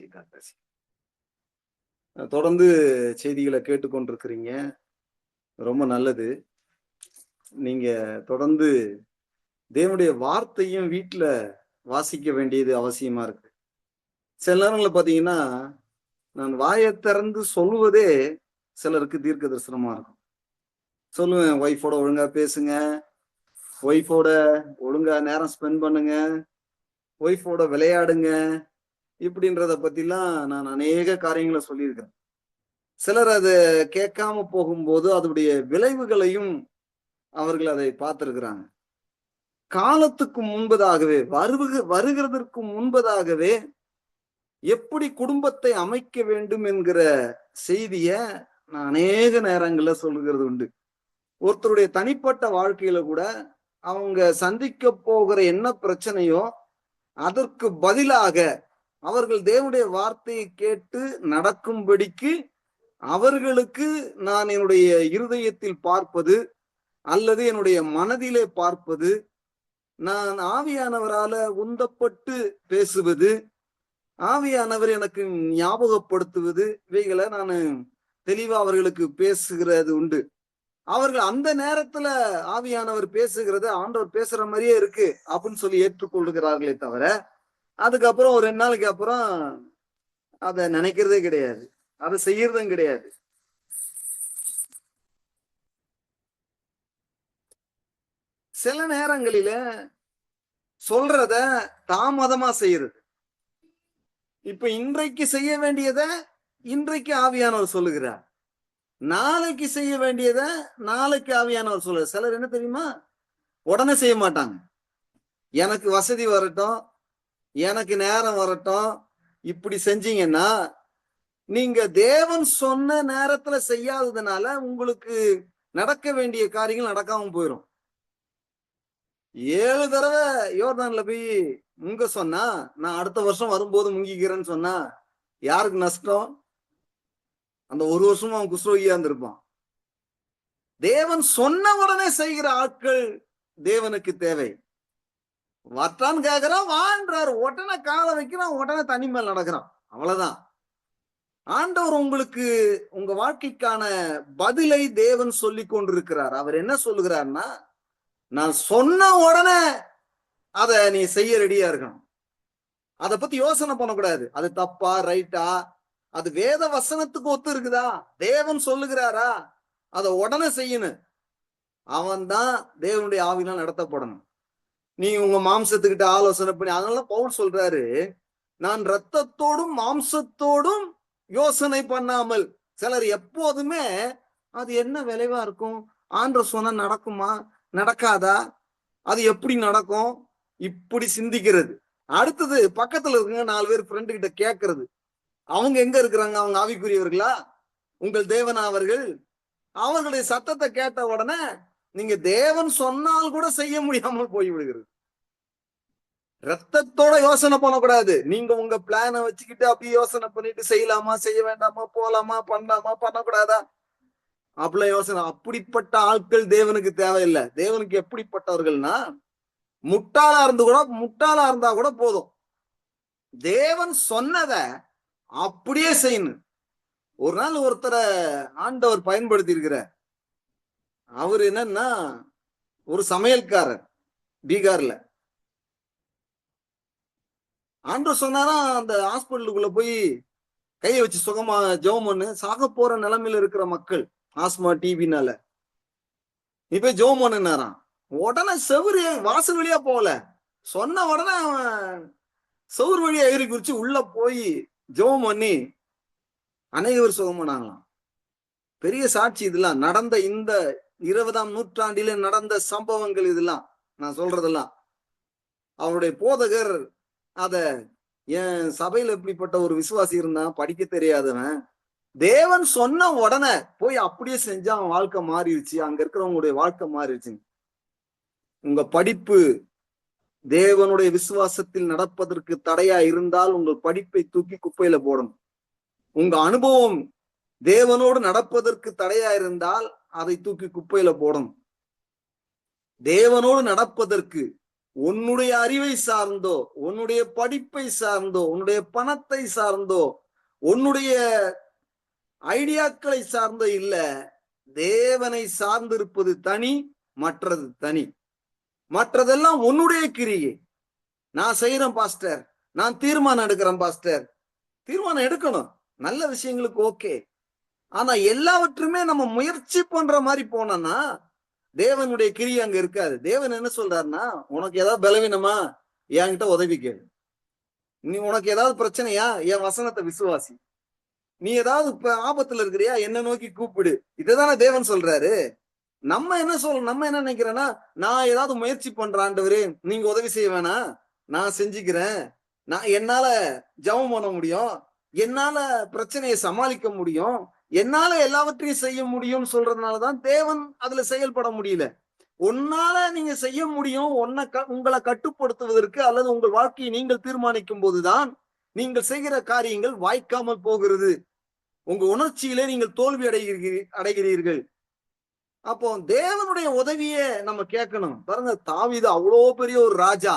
God. தொடர்ந்து செய்திகளை கேட்டுக்கொண்டிருக்கிறீங்க. ரொம்ப நல்லது. நீங்க தொடர்ந்து தேவனுடைய வார்த்தையும் வீட்டுல வாசிக்க வேண்டியது அவசியமா இருக்கு. சில நேரங்களில் பாத்தீங்கன்னா, நான் வாயை திறந்து சொல்லுவதே சிலருக்கு தீர்க்க தரிசனமா இருக்கும். சொல்லுவேன், ஒய்ஃபோட ஒழுங்கா பேசுங்க, ஒய்ஃபோட ஒழுங்கா நேரம் ஸ்பெண்ட் பண்ணுங்க, ஒய்ஃபோட விளையாடுங்க, இப்படின்றத பத்திலாம் நான் அநேக காரியங்களை சொல்லியிருக்கிறேன். சிலர் அதை கேட்காம போகும்போது அதனுடைய விளைவுகளையும் அவர்கள் அதை பார்த்திருக்கிறாங்க. காலத்துக்கு முன்பதாகவே வருகிறதற்கு முன்பதாகவே எப்படி குடும்பத்தை அமைக்க வேண்டும் என்கிற செய்திய நான் அநேக நேரங்கள்ல சொல்லுகிறது உண்டு. ஒருத்தருடைய தனிப்பட்ட வாழ்க்கையில கூட அவங்க சந்திக்க போகிற என்ன பிரச்சனையோ அதற்கு பதிலாக அவர்கள் தேவனுடைய வார்த்தையை கேட்டு நடக்கும்படிக்கு அவர்களுக்கு நான் என்னுடைய இருதயத்தில் பார்ப்பது அல்லது என்னுடைய மனதிலே பார்ப்பது, நான் ஆவியானவரால உந்தப்பட்டு பேசுவது, ஆவியானவர் எனக்கு ஞாபகப்படுத்துவது, இவைகளை நான் தெளிவா அவர்களுக்கு பேசுகிறது உண்டு. அவர்கள் அந்த நேரத்துல ஆவியானவர் பேசுகிறத ஆண்டவர் பேசுற மாதிரியே இருக்கு அப்படின்னு சொல்லி ஏற்றுக்கொள்ளுகிறார்களே தவிர, அதுக்கப்புறம் ஒரு 2 நாளைக்கு அப்புறம் அதை நினைக்கிறதே கிடையாது, அதை செய்யறதும் கிடையாது. சில நேரங்களில சொல்றத தாமதமா செய்யறது. இப்ப இன்றைக்கு செய்ய வேண்டியத இன்றைக்கு ஆவியானவர் சொல்லுகிறார், நாளைக்கு செய்ய வேண்டியத நாளைக்கு ஆவியானவர் சொல்லுறார். சிலர் என்ன தெரியுமா, உடனே செய்ய மாட்டாங்க. எனக்கு வசதி வரட்டும், எனக்கு நேரம் வரட்டும், இப்படி செஞ்சீங்கன்னா நீங்க தேவன் சொன்ன நேரத்துல செய்யாததுனால உங்களுக்கு நடக்க வேண்டிய காரியங்கள் நடக்காம போயிடும். 7 தடவை யோர்தான்ல போய் முங்க சொன்னா, நான் அடுத்த வருஷம் வரும்போது முங்கிக்கிறேன்னு சொன்னா யாருக்கு நஷ்டம்? அந்த ஒரு வருஷமும் அவன் குஸ்ரோகியா இருந்திருப்பான். தேவன் சொன்ன உடனே செய்கிற ஆட்கள் தேவனுக்கு தேவை. வட்டான்னு கேக்குறான், வான்றாரு, உடனே காலை வைக்கிறான், உடனே தனி மேல் நடக்கிறான், அவ்வளவுதான். ஆண்டவர் உங்களுக்கு உங்க வாழ்க்கைக்கான பதிலை தேவன் சொல்லி கொண்டிருக்கிறார். அவர் என்ன சொல்லுகிறார்னா, நான் சொன்ன உடனே அத நீ செய்ய ரெடியா இருக்கணும். அதை பத்தி யோசனை பண்ணக்கூடாது, அது தப்பா ரைட்டா, அது வேத வசனத்துக்கு ஒத்து இருக்குதா, தேவன் சொல்லுகிறாரா, அதை உடனே செய்யணும். அவன் தான் தேவனுடைய ஆவினால் நடத்தப்படணும். நீ உங்க மாம்சத்துக்கிட்ட ஆலோசனை பண்ணி, அதனால பவுல் சொல்றாரு, நான் இரத்தத்தோடும் மாம்சத்தோடும் யோசனை பண்ணாமல். சிலர் எப்போதுமே அது என்ன விளைவா இருக்கும், ஆண்டவர் சொன்னா நடக்குமா நடக்காதா, அது எப்படி நடக்கும், இப்படி சிந்திக்கிறது. அடுத்தது பக்கத்துல இருக்குங்க 4 பேர் ஃப்ரெண்டு கிட்ட கேட்கறது. அவங்க எங்க இருக்கிறாங்க, அவங்க ஆவிக்குரியவர்களா, உங்கள் தேவனா அவர்கள்? அவர்களுடைய சத்தத்தை கேட்ட உடனே நீங்க தேவன் சொன்னால் கூட செய்ய முடியாமல் போய்விடுகிறது. ரத்தத்தோட யோசனை பண்ணக்கூடாது. நீங்க உங்க பிளான வச்சுக்கிட்டு அப்படியே யோசனை பண்ணிட்டு செய்யலாமா செய்ய வேண்டாமா, போலாமா பண்ணலாமா பண்ணக்கூடாதா, அப்படிலாம் யோசனை. அப்படிப்பட்ட ஆட்கள் தேவனுக்கு தேவையில்லை. தேவனுக்கு எப்படிப்பட்டவர்கள்னா, முட்டாளா இருந்தா கூட போதும், தேவன் சொன்னத அப்படியே செய்யணும். ஒரு நாள் ஒருத்தரை ஆண்டவர் பயன்படுத்தி இருக்கிறார். அவர் என்னன்னா ஒரு சமையல்காரர், பீகார்ல. ஆண்டவர் சொன்னாரா, அந்த ஹாஸ்பிட்டலுக்குள்ள போய் கையை வச்சு சுகமா ஜெபம் பண்ணு, சாக போற நிலைமையில இருக்கிற மக்கள், ஆஸ்மா டிபினால நீ போய் ஜெபம் பண்ணுனாராம். உடனே செவுரு வாசல் வழியா போகல, சொன்ன உடனே செவுரு வழியா ஏறி குறிச்சு உள்ள போய் ஜெபம் பண்ணி அநேகர் சுகம் பண்ணாங்களாம். பெரிய சாட்சி இதெல்லாம். நடந்த இந்த 20ஆம் நூற்றாண்டில நடந்த சம்பவங்கள் இதெல்லாம் நான் சொல்றதெல்லாம். அவருடைய போதகர் அத, என் சபையில எப்படிப்பட்ட ஒரு விசுவாசி இருந்தான், படிக்க தெரியாதவன், தேவன் சொன்ன உடனே போய் அப்படியே செஞ்சா அவன் வாழ்க்கை மாறிடுச்சு, அங்க இருக்கிறவங்களுடைய வாழ்க்கை மாறிடுச்சு. உங்க படிப்பு தேவனுடைய விசுவாசத்தில் நடப்பதற்கு தடையா இருந்தால் உங்கள் படிப்பை தூக்கி குப்பையில போடணும். உங்க அனுபவம் தேவனோடு நடப்பதற்கு தடையா இருந்தால் அதை தூக்கி குப்பையில போடணும். தேவனோடு நடப்பதற்கு உன்னுடைய அறிவை சார்ந்தோ, உன்னுடைய படிப்பை சார்ந்தோ, உன்னுடைய பணத்தை சார்ந்தோ, உன்னுடைய ஐடியாக்களை சார்ந்தோ இல்ல. தேவனை சார்ந்திருப்பது தனி, மற்றது தனி. மற்றதெல்லாம் உன்னுடைய கிரியை. நான் செய்யறேன் பாஸ்டர், நான் தீர்மானம் எடுக்கிறேன் பாஸ்டர். தீர்மானம் எடுக்கணும், நல்ல விஷயங்களுக்கு ஓகே. ஆனா எல்லாவற்றுமே நம்ம முயற்சி பண்ற மாதிரி போனோம்னா தேவனுடைய கிரியை அங்க இருக்காது. தேவன் என்ன சொல்றாருன்னா, உனக்கு ஏதாவது பலவீனமா என்கிட்ட உதவி கேளு. நீ உனக்கு ஏதாவது பிரச்சனையா என் வசனத்தை விசுவாசி. நீ ஏதாவது ஆபத்துல இருக்கிறியா என்ன நோக்கி கூப்பிடு. இதுதானே தேவன் சொல்றாரு. நம்ம என்ன நினைக்கிறேன்னா, நான் ஏதாவது முயற்சி பண்றேன் ஆண்டவரே, நீங்க உதவி செய்ய வேணாம், நான் செஞ்சுக்கிறேன், நான் என்னால ஜெபம் பண்ண முடியும், என்னால பிரச்சனையை சமாளிக்க முடியும், என்னால எல்லாவற்றையும் செய்ய முடியும்னு சொல்றதுனாலதான் தேவன் அதுல செயல்பட முடியல. உன்னால நீங்க செய்ய முடியும், உங்களை கட்டுப்படுத்துவதற்கு அல்லது உங்கள் வாழ்க்கையை நீங்கள் தீர்மானிக்கும் போதுதான் நீங்கள் செய்கிற காரியங்கள் வாய்க்காமல் போகிறது. உங்க உணர்ச்சியிலே நீங்கள் தோல்வி அடைகிறீர்கள். அப்போ தேவனுடைய உதவியே நம்ம கேட்கணும். பாருங்க, தாவீது அவ்வளோ பெரிய ஒரு ராஜா,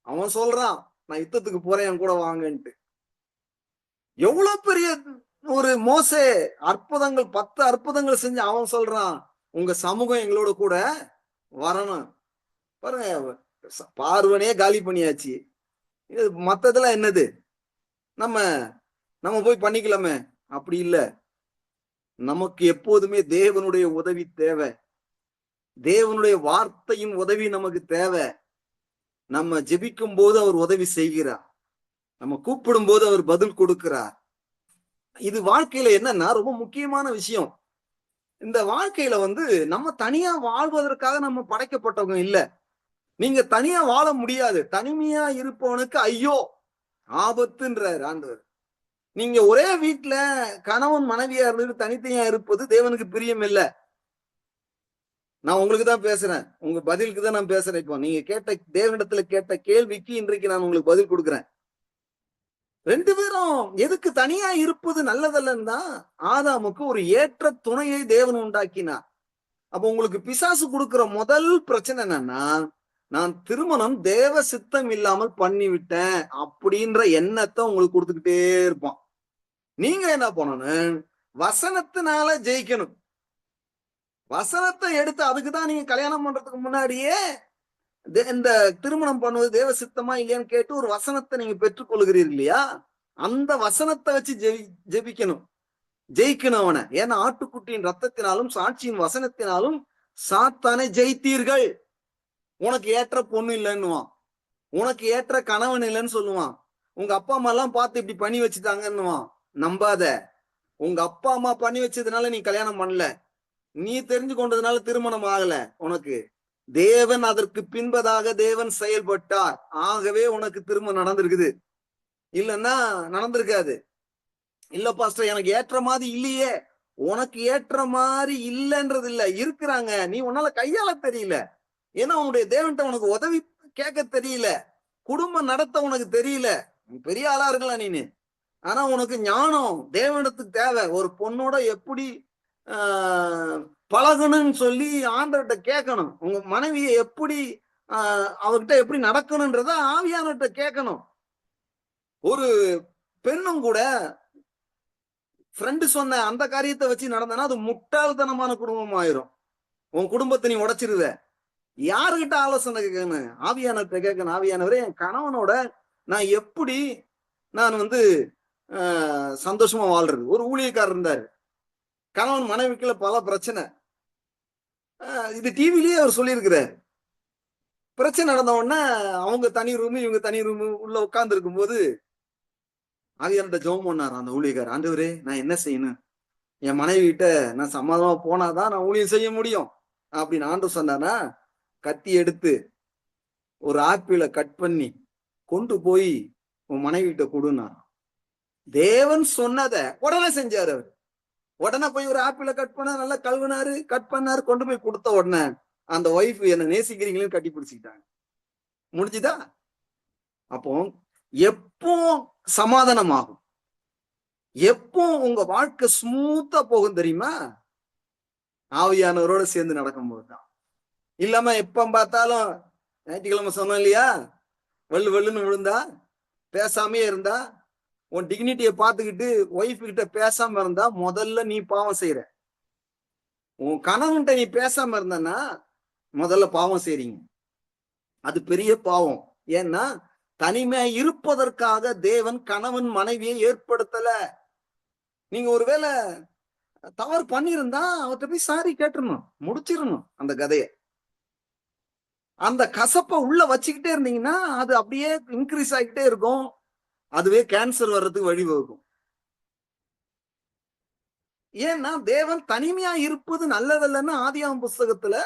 அவன் சொல்றான் நான் யுத்தத்துக்கு போறேன் என் கூட வாங்கன்ட்டு. எவ்வளவு பெரிய ஒரு மோசே அற்புதங்கள் 10 அற்புதங்கள் செஞ்சு அவன் சொல்றான் உங்க சமூகம் எங்களோட கூட வரணும். பாருங்க, பார்வனே காலி பண்ணியாச்சு, மத்ததெல்லாம் என்னது, நம்ம போய் பண்ணிக்கலாமே. அப்படி இல்லை, நமக்கு எப்போதுமே தேவனுடைய உதவி தேவை. தேவனுடைய வார்த்தையின் உதவி நமக்கு தேவை. நம்ம ஜெபிக்கும் போது அவர் உதவி செய்கிறார், நம்ம கூப்பிடும் போது அவர் பதில் கொடுக்கிறார். இது வாழ்க்கையில என்னன்னா ரொம்ப முக்கியமான விஷயம். இந்த வாழ்க்கையில நம்ம தனியா வாழ்வதற்காக நம்ம படைக்கப்பட்டவங்க இல்ல. நீங்க தனியா வாழ முடியாது. தனிமையா இருப்பவனுக்கு ஐயோ ஆபத்துன்றார் ஆண்டவர். நீங்க ஒரே வீட்டுல கணவன் மனைவியா இருந்து தனித்தனியா இருப்பது தேவனுக்கு பிரியம் இல்ல. நான் உங்களுக்கு தான் பேசுறேன், உங்க பதிலுக்கு தான் நான் பேசுறேன். இப்போ நீங்க கேட்ட தேவனிடத்துல கேட்ட கேள்விக்கு இன்றைக்கு நான் உங்களுக்கு பதில் கொடுக்குறேன். 2 பேரும் எதுக்கு தனியா இருப்பது நல்லதல்லன்னு தான் ஆதாமுக்கு ஒரு ஏற்ற துணையை தேவன் உண்டாக்கினார். அப்ப உங்களுக்கு பிசாசு கொடுக்கிற முதல் பிரச்சனை என்னன்னா, நான் திருமணம் தேவ சித்தம் இல்லாமல் பண்ணிவிட்டேன் அப்படின்ற எண்ணத்தை உங்களுக்கு கொடுத்துக்கிட்டே இருப்பான். நீங்க என்ன பண்ணணும், வசனத்தினால ஜெயிக்கணும். வசனத்தை எடுத்து, அதுக்குதான் நீங்க கல்யாணம் பண்றதுக்கு முன்னாடியே இந்த திருமணம் பண்ணுவது தேவ சித்தமா இல்லையான்னு கேட்டு ஒரு வசனத்தை நீங்க பெற்றுக்கொள்கிறீர்கள் இல்லையா, அந்த வசனத்தை வச்சு ஜெபிக்கணும், ஜெயிக்கணும் அவனை. ஏன்னா ஆட்டுக்குட்டியின் ரத்தத்தினாலும் சாட்சியின் வசனத்தினாலும் சாத்தானை ஜெயித்தீர்கள். உனக்கு ஏற்ற பொண்ணு இல்லைன்னுவான், உனக்கு ஏற்ற கணவன் இல்லைன்னு சொல்லுவான், உங்க அப்பா அம்மா எல்லாம் பார்த்து இப்படி பண்ணி வச்சுட்டாங்கன்னுவான். நம்பாத. உங்க அப்பா அம்மா பண்ணி வச்சதுனால நீ கல்யாணம் பண்ணல, நீ தெரிஞ்சு கொண்டதுனால திருமணம் ஆகல. உனக்கு தேவன் அதற்கு பின்பதாக தேவன் செயல்பட்டார், ஆகவே உனக்கு திருமணம் நடந்திருக்குது. இல்லைன்னா நடந்திருக்காது. இல்ல பாஸ்டர் எனக்கு ஏற்ற மாதிரி இல்லையே, உனக்கு ஏற்ற மாதிரி இல்லைன்றது இல்ல, இருக்கிறாங்க, நீ உன்னால கையாள தெரியல. ஏன்னா உன்னுடைய தேவன்கிட்ட உனக்கு உதவி கேட்க தெரியல, குடும்பம் நடத்த உனக்கு தெரியல. பெரிய ஆளா இருக்கலாம் நீனு, ஆனா உனக்கு ஞானம் தேவனிடத்துக்கு தேவை. ஒரு பொண்ணோட எப்படி பழகணும்னு சொல்லி ஆண்டவர்கிட்ட கேட்கணும். உங்க மனைவியை எப்படி அவர்கிட்ட எப்படி நடக்கணும்ன்றத ஆவியானவர்கிட்ட கேட்கணும். ஒரு பெண்ணும் கூட ஃப்ரெண்டு சொன்ன அந்த காரியத்தை வச்சு நடந்தனா அது முட்டாள்தனமான குடும்பம் ஆயிரும். உன் குடும்பத்தை நீ உடைச்சிருவ. யாருகிட்ட ஆலோசனை கேட்கணும், ஆவியானவர்கிட்ட கேட்கணும். ஆவியானவரே, என் கணவனோட நான் எப்படி நான் சந்தோஷமா வாழ்றது. ஒரு ஊழியக்காரர் இருந்தாரு, கணவன் மனைவிக்குள்ள பல பிரச்சனை. இது டிவிலேயே அவர் சொல்லியிருக்கிறார். பிரச்சனை நடந்த உடனே அவங்க தனி ரூமு இவங்க தனி ரூமு உள்ள உட்கார்ந்து இருக்கும் போது ஆவியானவர்கிட்ட ஜெபம் பண்ணாரு அந்த ஊழியக்காரர். ஆண்டவரே, நான் என்ன செய்யணும், என் மனைவி கிட்ட நான் சமாதானமா போனாதான் நான் ஊழியம் செய்ய முடியும் அப்படின்னு ஆண்டவர் சொன்னானா, கத்தி எடுத்து ஒரு ஆப்பிளை கட் பண்ணி கொண்டு போய் உன் மனைவி கிட்ட கொடுனா. தேவன் சொன்னத உடனே செஞ்சாரு அவர். உடனே போய் ஒரு ஆப்பிளை கட் பண்ண நல்லா கழுவினாரு, கட் பண்ணாரு, கொண்டு போய் கொடுத்த உடனே அந்த ஒய்ஃப் என்ன நேசிக்கிறீங்களேன்னு கட்டி பிடிச்சிக்கிட்டாங்க. முடிஞ்சுதா? அப்போ எப்போ சமாதானம் ஆகும், எப்போ உங்க வாழ்க்கை ஸ்மூத்தா போகும் தெரியுமா? ஆவியானவரோட சேர்ந்து நடக்கும் போதுதான். இல்லாம எப்ப பார்த்தாலும் ஞாயிற்றுக்கிழமை சொன்னோம் இல்லையா, வள்ளு வள்ளுன்னு விழுந்தா, பேசாமே இருந்தா, உன் டிக்னிட்டியை பார்த்துக்கிட்டு ஒய்ஃப் கிட்ட பேசாம இருந்தா முதல்ல நீ பாவம் செய்யற. உன் கணவன்கிட்ட நீ பேசாம இருந்தன்னா முதல்ல பாவம் செய்றீங்க. அது பெரிய பாவம். ஏன்னா தனிமையா இருப்பதற்காக தேவன் கணவன் மனைவியை ஏற்படுத்தல. நீங்க ஒருவேளை தவறு பண்ணியிருந்தா அவர்கிட்ட போய் சாரி கேட்டுறணும், முடிச்சிடணும் அந்த கதைய. அந்த கசப்பை உள்ள வச்சுக்கிட்டே இருந்தீங்கன்னா அது அப்படியே இன்க்ரீஸ் ஆகிட்டே இருக்கும். அதுவே கேன்சர் வர்றதுக்கு வழிவகுக்கும். ஏன்னா தேவன் தனிமையா இருப்பது நல்லதல்லன்னு ஆதியாகமம் புஸ்தகத்துல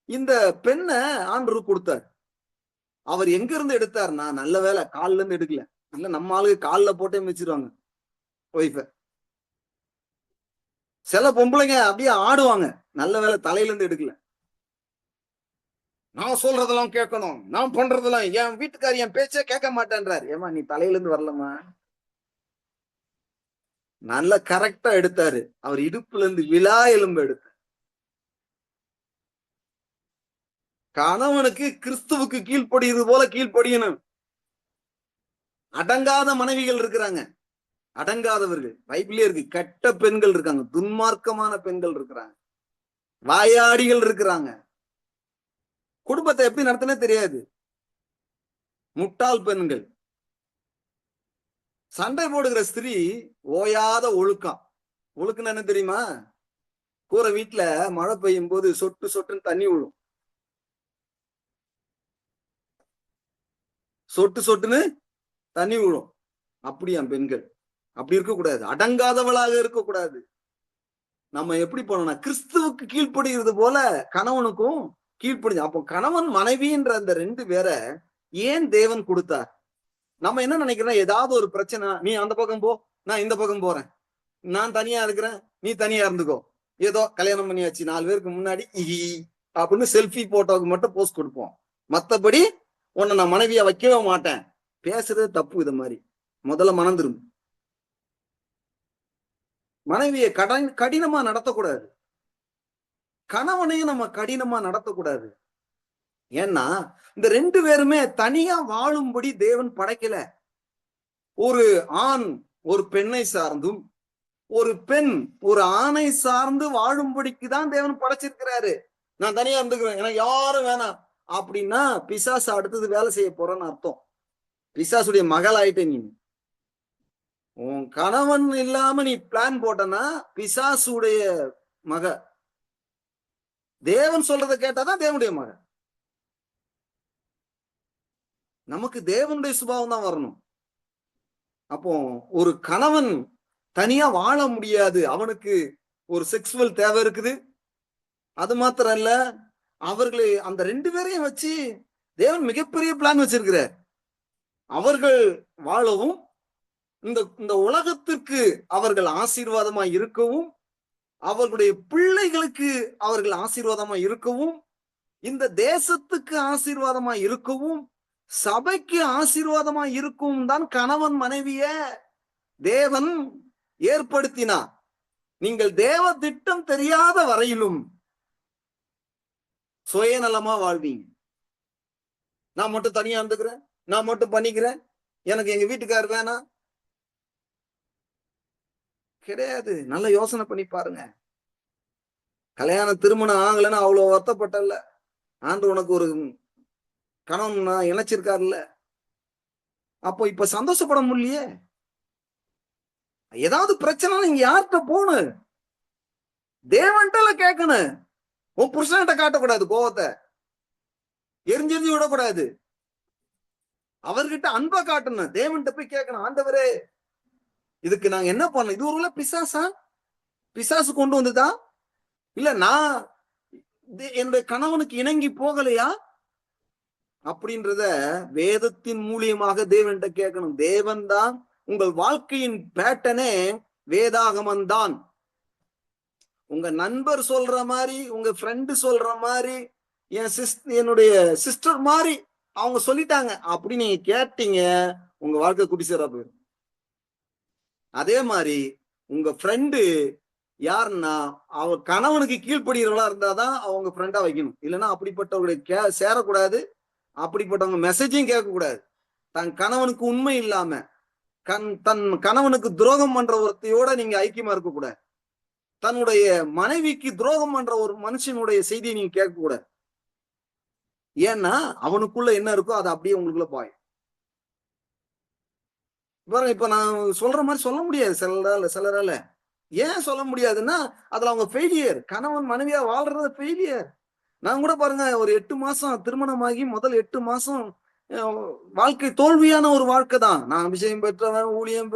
இந்த பெண்ணை ஆண்டவர் கொடுத்தார். அவர் எங்க இருந்து எடுத்தார்னா, நல்ல வேலை கால்ல இருந்து எடுக்கல. இல்ல நம்ம ஆளுங்க கால்ல போட்டே மிச்சிருவாங்க ஒய்ஃப. சில பொம்பளைங்க அப்படியே ஆடுவாங்க, நல்ல வேலை தலையில இருந்து எடுக்கல. நான் சொல்றதெல்லாம் கேட்கணும், நான் பண்றதெல்லாம், என் வீட்டுக்காரி என் பேச்சே கேட்க மாட்டேன்றாரு. ஏமா நீ தலையில இருந்து வரலமா? நல்ல கரெக்டா எடுத்தாரு. அவர் இடுப்புல இருந்து விழா எலும்பு எடுத்தார். கணவனுக்கு கிறிஸ்துவுக்கு கீழ்ப்படியது போல கீழ்ப்படியணும். அடங்காத மனைவிகள் இருக்கிறாங்க, அடங்காதவர்கள் பைபிளே இருக்கு. கெட்ட பெண்கள் இருக்காங்க, துன்மார்க்கமான பெண்கள் இருக்கிறாங்க, வாயாடிகள் இருக்கிறாங்க. குடும்பத்தை எப்படி நடத்தினே தெரியாது, முட்டாள் பெண்கள். சண்டை போடுகிற ஸ்திரீ ஓயாத ஒழுக்கம். ஒழுக்குன்னு என்ன தெரியுமா? கூரை வீட்டுல மழை பெய்யும் போது சொட்டு சொட்டுன்னு தண்ணி விழும். சொட்டு சொட்டுன்னு தண்ணி விழும். அப்படியா பெண்கள்? அப்படி இருக்கக்கூடாது, அடங்காதவளாக இருக்கக்கூடாது. நம்ம எப்படி பண்ணணும்? கிறிஸ்துவுக்கு கீழ்ப்படுகிறது போல கணவனுக்கும் கீழ்ப்படி. அப்போ கணவன் மனைவின்ற அந்த ரெண்டு பேரை ஏன் தேவன் கொடுத்தார்? நம்ம என்ன நினைக்கிறோம், ஏதாவது ஒரு பிரச்சனை, நீ அந்த பக்கம் போ, நான் இந்த பக்கம் போறேன், நான் தனியா இருக்கிறேன், நீ தனியா இருந்துக்கோ, ஏதோ கல்யாணம் பண்ணியாச்சு 4 பேருக்கு முன்னாடி அப்படின்னு செல்ஃபி போட்டோவுக்கு மட்டும் போஸ்ட் கொடுப்போம். மத்தபடி உன்னை நான் மனைவியா வைக்கவே மாட்டேன். பேசுறது தப்பு. இது மாதிரி முதல்ல மனம் திரும்ப. மனைவியை கடினமா நடத்தக்கூடாது, கணவனையும் நம்ம கடினமா நடத்தக்கூடாது. ஏன்னா இந்த ரெண்டு பேருமே தனியா வாழும்படி தேவன் படைக்கல. ஒரு ஆண் ஒரு பெண்ணை சார்ந்தும், ஒரு பெண் ஒரு ஆணை சார்ந்து வாழும்படிக்கு தான் தேவன் படைச்சிருக்கிறாரு. நான் தனியா இருந்துக்கிறேன், எனக்கு யாரும் வேணாம் அப்படின்னா பிசாசு அடுத்தது வேலை செய்ய போறேன்னு அர்த்தம். பிசாசுடைய மகள் ஆயிட்ட நீ. உன் கணவன் இல்லாம நீ பிளான் போட்டனா பிசாசுடைய மக. தேவன் சொல்றதை கேட்டாதான் தேவனுடைய மக. நமக்கு தேவனுடைய சுபாவம் தான் வரணும். அப்போ ஒரு கணவன் தனியா வாழ முடியாது, அவனுக்கு ஒரு செக்ஸுவல் தேவை இருக்குது. அது மாத்திரம் இல்ல, அவர்களை அந்த ரெண்டு பேரையும் வச்சு தேவன் மிகப்பெரிய பிளான் வச்சிருக்கிறார். அவர்கள் வாழவும், இந்த உலகத்திற்கு அவர்கள் ஆசீர்வாதமா இருக்கவும், அவர்களுடைய பிள்ளைகளுக்கு அவர்கள் ஆசீர்வாதமா இருக்கவும், இந்த தேசத்துக்கு ஆசீர்வாதமா இருக்கவும், சபைக்கு ஆசீர்வாதமா இருக்கும் தான் கணவன் மனைவிய தேவன் ஏற்படுத்தினார். நீங்கள் தேவ திட்டம் தெரியாத வரையிலும் சுயநலமா வாழ்வீங்க. நான் மட்டும் தனியா இருந்துக்கிறேன், நான் மட்டும் பண்ணிக்கிறேன், எனக்கு எங்க வீட்டுக்காரர் வேணாம், கிடையாது. நல்ல யோசனை பண்ணி பாருங்க. கல்யாணம் திருமணம் ஆகலைன்னு அவ்வளவு வருத்தப்பட்டல, ஆண்டு உனக்கு ஒரு கணவன் இணைச்சிருக்காருல்ல. அப்போ இப்ப சந்தோஷப்பட முடியலையே. ஏதாவது பிரச்சனை நீங்க யார்கிட்ட போகணும்? தேவன்கிட்ட கேட்கணும். உன் புருஷன்கிட்ட காட்டக்கூடாது கோவத்தை, எரிஞ்செறிஞ்சு விடக்கூடாது. அவர்கிட்ட அன்பை காட்டணும். தேவன்கிட்ட போய் கேட்கணும், ஆண்டவரே இதுக்கு நாங்க என்ன பண்ணணும்? இது ஒரு பிசாசா? பிசாசு கொண்டு வந்துதா? இல்ல நான் என்னுடைய கணவனுக்கு இணங்கி போகலையா அப்படின்றத வேதத்தின் மூலியமாக தேவன்கிட்ட கேட்கணும். தேவன் தான் உங்கள் வாழ்க்கையின் பேட்டனே வேதாகமம் தான். உங்க நண்பர் சொல்ற மாதிரி, உங்க ஃப்ரெண்டு சொல்ற மாதிரி, என்னுடைய சிஸ்டர் மாதிரி அவங்க சொல்லிட்டாங்க அப்படி நீங்க கேட்டீங்க, உங்க வாழ்க்கை குடிசேரா போயிடும். அதே மாதிரி உங்க ஃப்ரெண்டு யாருன்னா அவ கணவனுக்கு கீழ்ப்படுகிறவளா இருந்தாதான் அவங்க ஃப்ரெண்டா வைக்கணும். இல்லைன்னா அப்படிப்பட்டவர்களை சேரக்கூடாது, அப்படிப்பட்டவங்க மெசேஜையும் கேட்க கூடாது. தன் கணவனுக்கு உண்மை இல்லாம தன் கணவனுக்கு துரோகம் பண்ற ஒருத்தையோட நீங்க ஐக்கியமா இருக்க கூடாது. தன்னுடைய மனைவிக்கு துரோகம் பண்ற ஒரு மனுஷனுடைய செய்தியை நீங்க கேட்க கூடாது. ஏன்னா அவனுக்குள்ள என்ன இருக்கோ அதை அப்படியே உங்களுக்குள்ள பாயும். இப்ப நான் சொல்ற மாதிரி சொல்ல முடியாது சிலரால. ஏன் சொல்ல முடியாதுன்னா அதுல அவங்க ஃபெயிலியர். கணவன் மனைவியா வாழ்றது ஃபெயிலியர். நான் கூட பாருங்க, ஒரு 8 மாசம் திருமணமாகி முதல் 8 மாசம் வாழ்க்கை தோல்வியான ஒரு வாழ்க்கை தான். நான் அபிஷேகம் பெற்றவன், ஊழியம்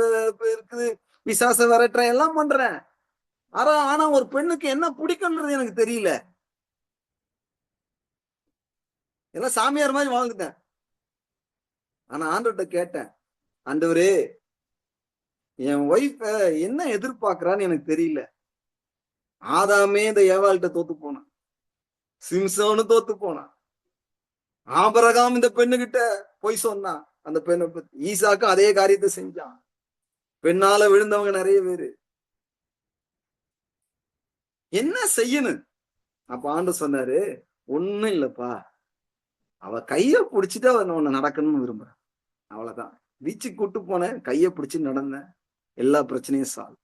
இருக்குது, பிசாச விரட்டுறேன், எல்லாம் பண்றேன். ஆனா ஒரு பெண்ணுக்கு என்ன பிடிக்கும்ன்றது எனக்கு தெரியல. எல்லாம் சாமியார் மாதிரி வாழ்ந்துட்டேன். ஆனா ஆண்டவர்கிட்ட கேட்டேன், ஆண்டவரே என் ஒய்ஃப என்ன எதிர்பார்க்கிறான்னு எனக்கு தெரியல. ஆதாமே இந்த ஏவாள்கிட்ட தோத்து போனான், சிம்சோனு தோத்து போனான், ஆபிரகாம் இந்த பெண்ணுகிட்ட போய் சொன்னான் அந்த பெண்ணை பத்தி, ஈசாக்கு அதே காரியத்தை செஞ்சான். பெண்ணால விழுந்தவங்க நிறைய பேரு. என்ன செய்யணும்? அப்ப ஆண்டவர் சொன்னாரு, ஒண்ணும் இல்லப்பா, அவ கைய பிடிச்சிட்டு அவன் உன்னை நடக்கணும்னு விரும்புறேன், அவ்வளவுதான். பீச்சுக்கு கூட்டு போனேன், கைய பிடிச்சு நடந்தேன், எல்லா பிரச்சனையும் சால்வ்.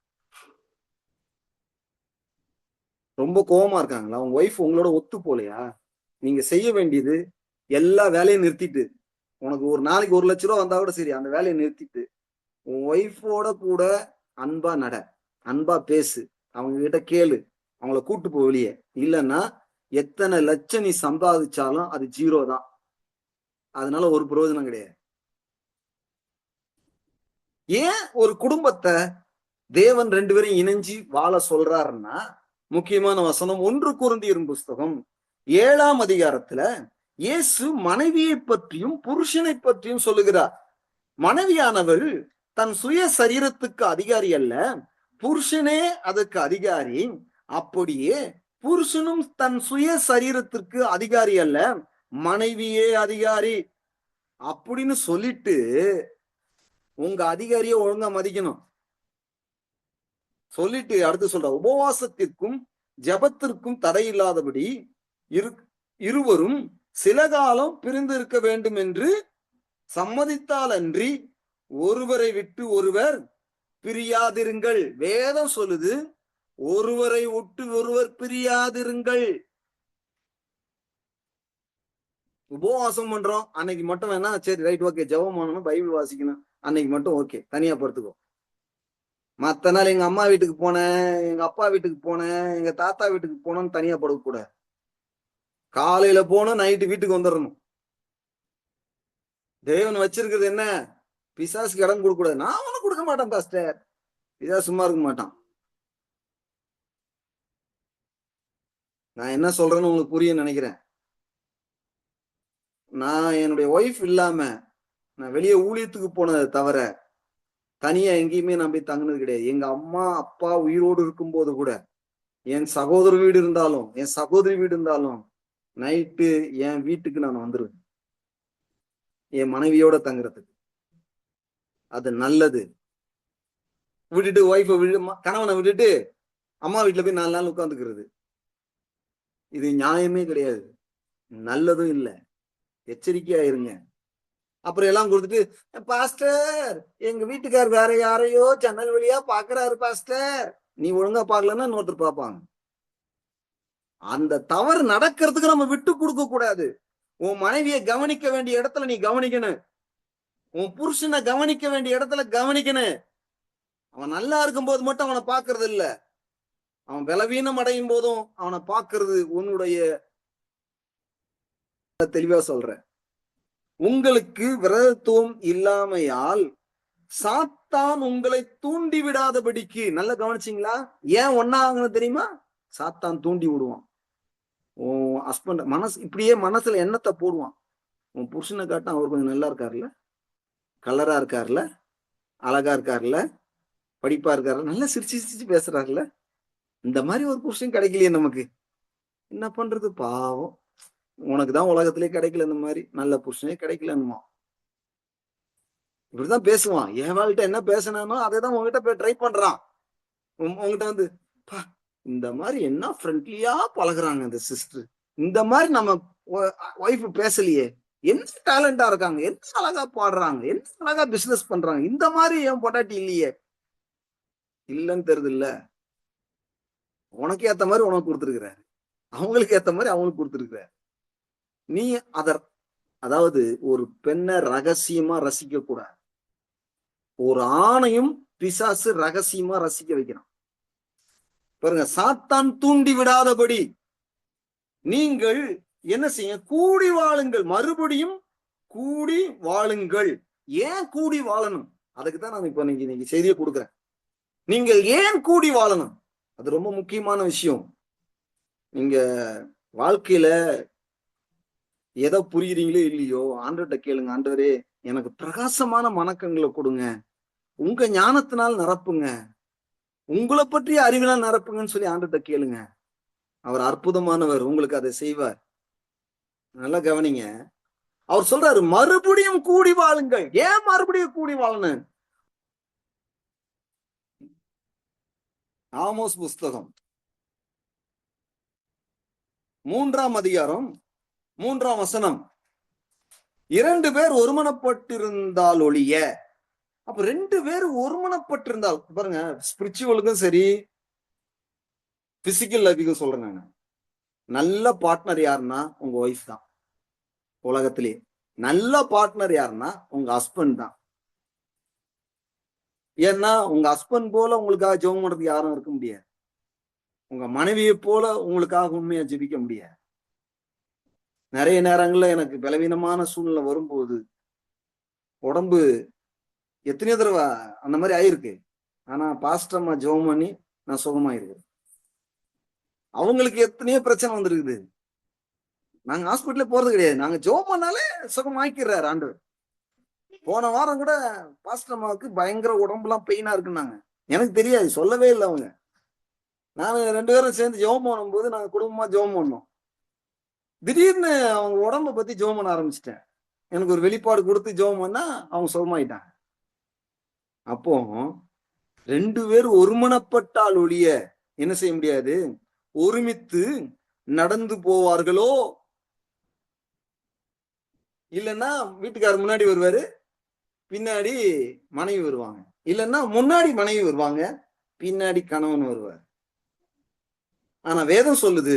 ரொம்ப கோவமா இருக்காங்களா உங்க ஒய்ஃப் உங்களோட ஒத்து போலையா? நீங்க செய்ய வேண்டியது எல்லா வேலையும் நிறுத்திட்டு, உனக்கு ஒரு நாளைக்கு 1 லட்சம் ரூபா வந்தா கூட சரி, அந்த வேலையை நிறுத்திட்டு உன் ஒய்ஃபோட கூட அன்பா நட, அன்பா பேசு, அவங்க கிட்ட கேளு, அவங்கள கூட்டு போ வெளியே. இல்லைன்னா எத்தனை லட்சம் நீ சம்பாதிச்சாலும் அது 0 தான். அதனால ஒரு பிரயோஜனம் கிடையாது. ஏன் ஒரு குடும்பத்தை தேவன் 2 பேரும் இணைஞ்சு வாழ சொல்றாருன்னா, முக்கியமான வசனம் 1 கொரிந்தியர் புஸ்தகம் 7ஆம் அதிகாரத்துல இயேசு மனைவியை பற்றியும் புருஷனை பற்றியும் சொல்லுகிறார். மனைவியானவள் தன் சுய சரீரத்துக்கு அதிகாரி அல்ல, புருஷனே அதுக்கு அதிகாரி. அப்படியே புருஷனும் தன் சுய சரீரத்திற்கு அதிகாரி அல்ல, மனைவியே அதிகாரி அப்படின்னு சொல்லிட்டு உங்க அதிகாரியை ஒழுங்கா மதிக்கணும். சொல்லிட்டு அடுத்து சொல்ற, உபவாசத்திற்கும் ஜபத்திற்கும் தடை இல்லாதபடி இருவரும் சில காலம் பிரிந்து இருக்க வேண்டும் என்று சம்மதித்தால் அன்றி ஒருவரை விட்டு ஒருவர் பிரியாதிருங்கள். வேதம் சொல்லுது, ஒருவரை விட்டு ஒருவர் பிரியாதிருங்கள். உபவாசம் பண்றோம் அன்னைக்கு மட்டும் வேணா சரி ரைட் ஓகே, ஜெபம் பண்ணணும், பைபிள் வாசிக்கணும், அன்னைக்கு மட்டும் ஓகே, தனியா படுத்துக்கோ. மத்த நாள் எங்க அம்மா வீட்டுக்கு போனேன், எங்க அப்பா வீட்டுக்கு போனேன், எங்க தாத்தா வீட்டுக்கு போனோம்னு தனியா படுக்க கூடாது. காலையில போனோம், நைட்டு வீட்டுக்கு வந்துடணும். தேவன் வச்சிருக்கிறது என்ன? பிசாசுக்கு இடம் கொடுக்க கூடாது. நான் ஒன்னும் கொடுக்க மாட்டேன் பாஸ்டர், பிசாசு சும்மா இருக்க மாட்டான். நான் என்ன சொல்றேன்னு உங்களுக்கு புரியும் நினைக்கிறேன். நான் என்னுடைய ஒய்ஃப் இல்லாம நான் வெளியே ஊழியத்துக்கு போனதை தவிர தனியா எங்கேயுமே நான் போய் தங்கினது கிடையாது. எங்க அம்மா அப்பா உயிரோடு இருக்கும்போது கூட, என் சகோதர வீடு இருந்தாலும் என் சகோதரி வீடு இருந்தாலும் நைட்டு என் வீட்டுக்கு நான் வந்துருவேன், என் மனைவியோட தங்குறதுக்கு. அது நல்லது. விட்டுட்டு ஒய்ஃபை கணவனை விட்டுட்டு அம்மா வீட்டுல போய் 4 நாள் உட்காந்துக்கிறது, இது நியாயமே கிடையாது, நல்லதும் இல்லை. எச்சரிக்கையா இருங்க. அப்புறம் எல்லாம் கொடுத்துட்டு, பாஸ்டர் எங்க வீட்டுக்கார் வேற யாரையோ ஜன்னல் வழியா பாக்குறாரு பாஸ்டர், நீ ஒழுங்கா பாக்கலன்னா இன்னொருத்தர் பார்ப்பாங்க. அந்த தவறு நடக்கிறதுக்கு நம்ம விட்டு கொடுக்க கூடாது. உன் மனைவியை கவனிக்க வேண்டிய இடத்துல நீ கவனிக்கணும், உன் புருஷனை கவனிக்க வேண்டிய இடத்துல கவனிக்கணும். அவன் நல்லா இருக்கும் போது மட்டும் அவனை பாக்குறது இல்ல, அவன் பலவீனம் அடையும் போதும் அவனை பாக்குறது உன்னுடைய. தெளிவா சொல்றேன், உங்களுக்கு விரதத்துவம் இல்லாமையால் சாத்தான் உங்களை தூண்டி விடாதபடிக்கு. நல்லா கவனிச்சிங்களா? ஏன் ஒன்னாங்க தெரியுமா? சாத்தான் தூண்டி விடுவான். உன் ஹஸ்பண்ட் மனசு இப்படியே மனசுல எண்ணத்தை போடுவான். உன் புருஷனை காட்ட அவர் கொஞ்சம் நல்லா இருக்காருல்ல, கலரா இருக்காருல்ல, அழகா இருக்காருல்ல, படிப்பா இருக்காருல்ல, நல்லா சிரிச்சு சிரிச்சு பேசுறாருல்ல, இந்த மாதிரி ஒரு புருஷன் கிடைக்கலையே நமக்கு, என்ன பண்றது பாவம், உனக்குதான் உலகத்திலே கிடைக்கல இந்த மாதிரி நல்ல புருஷனே கிடைக்கலன்னுமா. இப்படிதான் பேசுவான். என் வாழ்கிட்ட என்ன பேசினானோ அதைதான் உங்ககிட்ட போய் ட்ரை பண்றான். உங்ககிட்ட வந்து, இந்த மாதிரி என்ன ஃப்ரெண்ட்லியா பழகுறாங்க இந்த சிஸ்டர், இந்த மாதிரி நம்ம ஒய்ஃப் பேசலையே, என்ன டேலண்டா இருக்காங்க, என்ன அழகா பாடுறாங்க, என்ன அழகா பிசினஸ் பண்றாங்க, இந்த மாதிரி என் பொட்டாட்டி இல்லையே. இல்லன்னு தெரியுது இல்ல. உனக்கு ஏத்த மாதிரி உனக்கு கொடுத்துருக்கிறாரு, அவங்களுக்கு ஏத்த மாதிரி அவங்களுக்கு கொடுத்துருக்கிறாரு. நீ அதாவது ஒரு பெண்ணை ரகசியமா ரசிக்க கூடாது. ஒரு ஆணையும் பிசாசு ரகசியமா ரசிக்க வைக்கிறான். பாருங்க, சாத்தான் தூண்டி விடாதபடி நீங்கள் என்ன செய்ய, கூடி வாழுங்கள். மறுபடியும் கூடி வாழுங்கள். ஏன் கூடி வாழணும்? அதுக்குதான் நான் இப்ப இன்னைக்கு செய்தியை கொடுக்குறேன். நீங்கள் ஏன் கூடி வாழணும்? அது ரொம்ப முக்கியமான விஷயம். நீங்க வாழ்க்கையில எதை புரியுறீங்களோ இல்லையோ, ஆண்டவர்கிட்ட கேளுங்க. ஆண்டவரே, எனக்கு பிரகாசமான மனக்கண்களை கொடுங்க, உங்க ஞானத்தினால் நிரப்புங்க, உங்களை பற்றிய அறிவினால் நிரப்புங்கன்னு சொல்லி ஆண்டவர்கிட்ட கேளுங்க. அவர் அற்புதமானவர், உங்களுக்கு அதை செய்வார். நல்லா கவனிங்க. அவர் சொல்றாரு, மறுபடியும் கூடி வாழுங்கள். ஏன் மறுபடியும் கூடி வாழணும்? ஆமோஸ் புஸ்தகம் 3ஆம் அதிகாரம் 3ஆம் வசனம். 2 பேர் ஒருமனப்பட்டிருந்தால் ஒழிய. அப்ப 2 பேர் ஒருமனப்பட்டிருந்தால், பாருங்க, ஸ்பிரிச்சுவலுக்கும் சரி பிசிக்கல் லைஃபுக்கும் சொல்றேன் நான். நல்ல பார்ட்னர் யாருன்னா உங்க ஒய்ஃப் தான். உலகத்திலேயே நல்ல பார்ட்னர் யாருன்னா உங்க ஹஸ்பண்ட் தான். ஏன்னா உங்க ஹஸ்பண்ட் போல உங்களுக்காக ஜெபம் பண்றதுக்கு யாரும் இருக்க முடியாது. உங்க மனைவியை போல உங்களுக்காக உண்மையா ஜெபிக்க முடியாது. நிறைய நேரங்கள்ல எனக்கு பலவீனமான சூழ்நிலை வரும்போது, உடம்பு எத்தனையோ தடவை அந்த மாதிரி ஆயிருக்கு. ஆனா பாஸ்டர்மா ஜெபம் பண்ணி நான் சுகமாயிருக்கேன். அவங்களுக்கு எத்தனையோ பிரச்சனை வந்திருக்குது. நாங்க ஹாஸ்பிட்டலே போறது கிடையாது, நாங்க ஜெபம் பண்ணாலே சுகமாக்கிறாரு ஆண்டவர். போன வாரம் கூட பாஸ்டர்மாவுக்கு பயங்கர உடம்புலாம் பெயினா இருக்குன்னாங்க. எனக்கு தெரியாது, சொல்லவே இல்லை அவங்க. நாங்க 2 பேரும் சேர்ந்து ஜெபம் பண்ணும்போது நாங்க குடும்பமா ஜெபம் பண்ணோம். திடீர்னு அவங்க உடம்ப பத்தி ஜெபம் பண்ண ஆரம்பிச்சிட்டேன். எனக்கு ஒரு வெளிப்பாடு கொடுத்து ஜெபம் பண்ணா அவங்க சுகமாயிட்டாங்க. அப்போ 2 பேர் ஒருமனப்பட்டால் ஒழிய என்ன செய்ய முடியாது, ஒருமித்து நடந்து போவார்களோ. இல்லைன்னா வீட்டுக்காரர் முன்னாடி வருவாரு, பின்னாடி மனைவி வருவாங்க. இல்லைன்னா முன்னாடி மனைவி வருவாங்க, பின்னாடி கணவன் வருவார். ஆனா வேதம் சொல்லுது,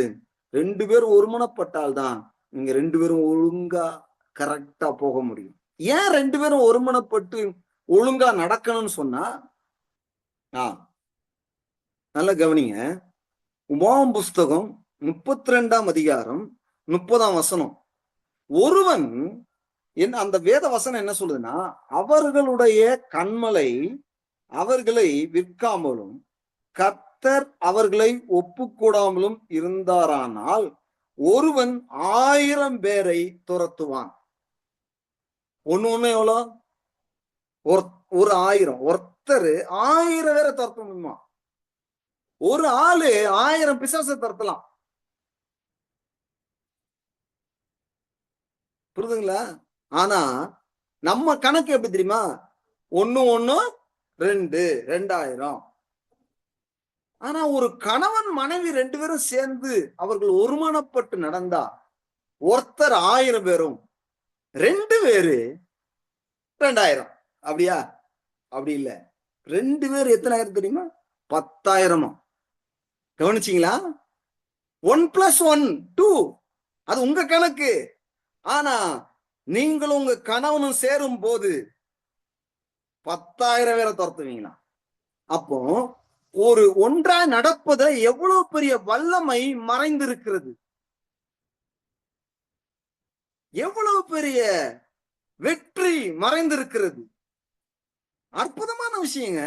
2 பேரும் ஒருமனப்பட்டால்தான் நீங்க 2 பேரும் ஒழுங்கா கரெக்டா போக முடியும். ஏன் 2 பேரும் ஒருமனப்பட்டு ஒழுங்கா நடக்கணும்னு சொன்னா, நல்ல கவனிங்க. உபாகமம் புஸ்தகம் 32ஆம் அதிகாரம் 30ஆம் வசனம். ஒருவன் அந்த வேத வசனம் என்ன சொல்லுதுன்னா, அவர்களுடைய கண்மலை அவர்களை விற்காமலும் கர்த்தர் அவர்களை ஒப்புக்கூடாமலும் இருந்தாரானால் ஒருவன் 1000 பேரை துரத்துவான். ஒண்ணு எவ்வளோ? ஒரு 1000. ஒருத்தர் 1000 பேரை துரத்தணுமா? ஒரு ஆளு 1000 பிசாசை துரத்தலாம். புரியுதுங்களா? ஆனா நம்ம கணக்கு எப்படி தெரியுமா? 1 1 2 2000. ஆனா ஒரு கணவன் மனைவி 2 பேரும் சேர்ந்து அவர்கள் ஒருமனப்பட்டு நடந்தா ஒருத்தர் 1000 பேரும் 2 பேரு 2000. அப்படியா? அப்படி இல்ல. 2 பேர் எத்தனை ஆயிரம் தெரியுமா? 10,000. கவனிச்சீங்களா? 1 + 1 2. அது உங்க கணக்கு. ஆனா நீங்களும் உங்க கணவனும் சேரும் போது 10,000 பேரை துரத்துவீங்களா? அப்போ ஒரு ஒன்றா நடப்பத எவ்வளவு பெரிய வல்லமை மறைந்திருக்கிறது, எவ்வளவு பெரிய வெற்றி மறைந்திருக்கிறது. அற்புதமான விஷயங்க.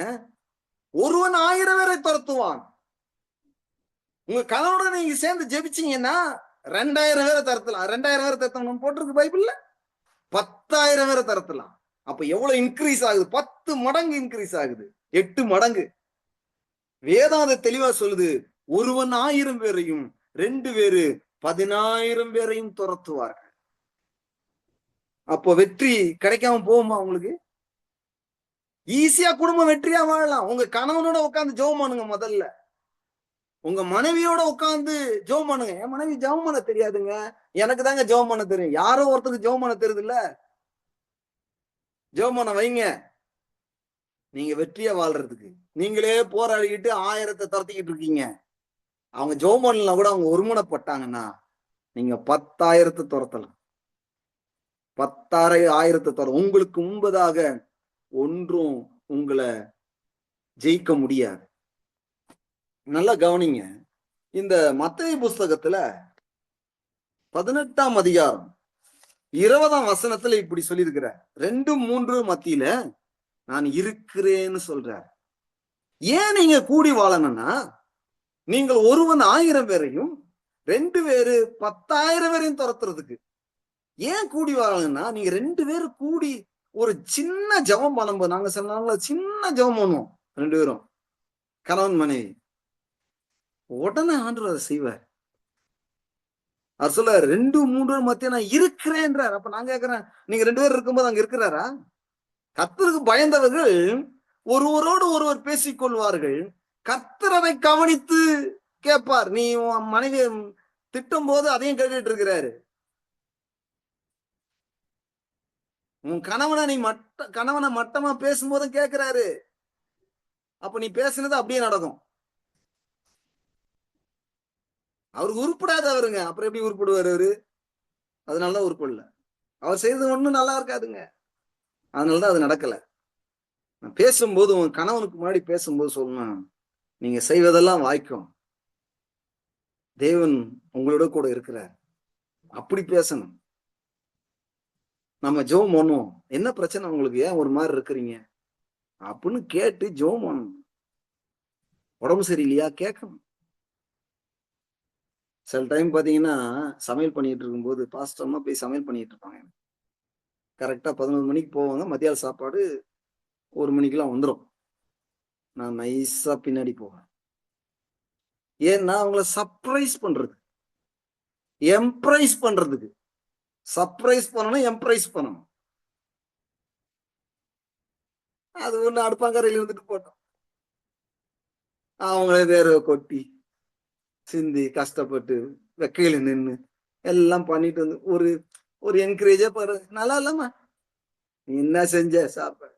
ஒருவன் 1000 பேரை துரத்துவான். உங்க கணவனுடன் நீங்க சேர்ந்து ஜெபிச்சீங்கன்னா 2000 பேரை தரத்தலாம். 2000 பேரை தரத்தணும் போட்டிருக்கு பைபிள்ல. 10,000 பேரை தரத்தலாம். அப்ப எவ்வளவு இன்க்ரீஸ் ஆகுது? 10 மடங்கு இன்க்ரீஸ் ஆகுது, 8 மடங்கு. வேதாந்த தெளிவா சொல்லுது, ஒருவன் 1000 பேரையும் 2 பேரு 10,000 பேரையும் துரத்துவார்கள். அப்போ வெற்றி கிடைக்காம போகுமா உங்களுக்கு? ஈஸியா குடும்பம் வெற்றியா வாழலாம். உங்க கணவனோட உட்கார்ந்து ஜெபம் பண்ணுங்க முதல்ல. உங்க மனைவியோட உட்கார்ந்து ஜெபம் பண்ணுங்க. என் மனைவி ஜெபம் பண்ண தெரியாதுங்க. எனக்கு தாங்க ஜெபம் பண்ண தெரியும். யாரோ ஒருத்தருக்கு ஜெபம் பண்ண தெரியுது இல்ல? ஜெபம் பண்ண வைங்க. நீங்க வெற்றியா வாழ்றதுக்கு. நீங்களே போராடிக்கிட்டு 1000 துரத்திக்கிட்டு இருக்கீங்க. அவங்க ஜெபம் பண்ணலனா கூட அவங்க ஒருமுனைப்பட்டாங்கன்னா, நீங்க 10,000 துரத்தலாம். 10,000 துரத்தலாம். உங்களுக்கு முன்பதாக ஒன்றும் உங்கள ஜெயிக்க முடியாது. நல்லா கவனிங்க. இந்த மத்தேயு புஸ்தகத்துல 18ஆம் அதிகாரம் 20ஆம் வசனத்துல இப்படி சொல்லியிருக்கிறார். 2, 3 மத்தியில நான் இருக்கிறேன்னு சொல்றார். ஏன் நீங்க கூடி வாழணும்னா, நீங்கள் ஒருவன் 1000 பேரையும் 2 பேரு 10,000 பேரையும் துரத்துறதுக்கு. ஏன் கூடி வாழணும்னா, நீங்க 2 பேரு கூடி ஒரு சின்ன ஜெபம் பண்ணும்போது, நாங்க சொன்னாங்களா சின்ன ஜெபம் பண்ணுவோம் 2 பேரும். கணவன் மனைவி. உடனே ஆண்டவர் அதை செய்வார். அவர் சொல்றாரு 2, 3 மத்திய நான் இருக்கிறேன்றார். அப்ப நான் கேட்கிறேன், நீங்க 2 பேர் இருக்கும்போது அங்க இருக்கிறாரா? கர்த்தருக்கு பயந்தவர்கள் ஒருவரோடு ஒருவர் பேசிக் கொள்வார்கள். கர்த்தர் அதை கவனித்து கேட்பார். நீ உன் மனைவியை திட்டும் போது அதையும் கேட்டுட்டு இருக்கிறாரு. உன் கணவனை மட்டமா பேசும்போதும் கேட்கிறாரு. அப்ப நீ பேசுனது அப்படியே நடக்கும். அவருக்கு உருப்படாதவருங்க. அப்புறம் எப்படி உருப்படுவார் அவரு? அதனாலதான் உருப்படல. அவர் செய்தது ஒண்ணும் நல்லா இருக்காதுங்க. அதனாலதான் அது நடக்கல. பேசும்போது உன் கணவனுக்கு முன்னாடி பேசும்போது சொல்லணும், நீங்க செய்வதெல்லாம் வாய்க்கும். தேவன் உங்களோட கூட இருக்கிறார். அப்படி பேசணும். நம்ம ஜெபம் பண்ணுவோம். என்ன பிரச்சனை உங்களுக்கு? ஏன் ஒரு மாதிரி இருக்கிறீங்க? அப்படின்னு கேட்டு ஜெபம் பண்ணணும். உடம்பு சரியில்லையா கேட்கணும். சில டைம் பாத்தீங்கன்னா சமையல் பண்ணிட்டு இருக்கும்போது பாஸ்டர் அம்மா போய் சமையல் பண்ணிட்டு இருப்பாங்க. கரெக்டா 11 மணிக்கு போவாங்க. மதியான சாப்பாடு 1 மணிக்கெல்லாம் வந்துடும். நான் நைஸா பின்னாடி போவேன். ஏன்னா அவங்கள சர்ப்ரைஸ் பண்றது, எம்ப்ரைஸ் பண்றதுக்கு. சர்ப்ரைஸ் பண்ணணும், எம்ப்ரைஸ் பண்ணணும். அது ஒண்ணு அடுப்பாங்கரையில இருந்துட்டு போட்டோம். அவங்களே வேற கொட்டி சிந்தி கஷ்டப்பட்டு வெக்கையில நின்று எல்லாம் பண்ணிட்டு வந்து ஒரு ஒரு என்கரேஜா பாரு, நல்லா இல்லம்மா நீ என்ன செஞ்ச சாப்பாடு,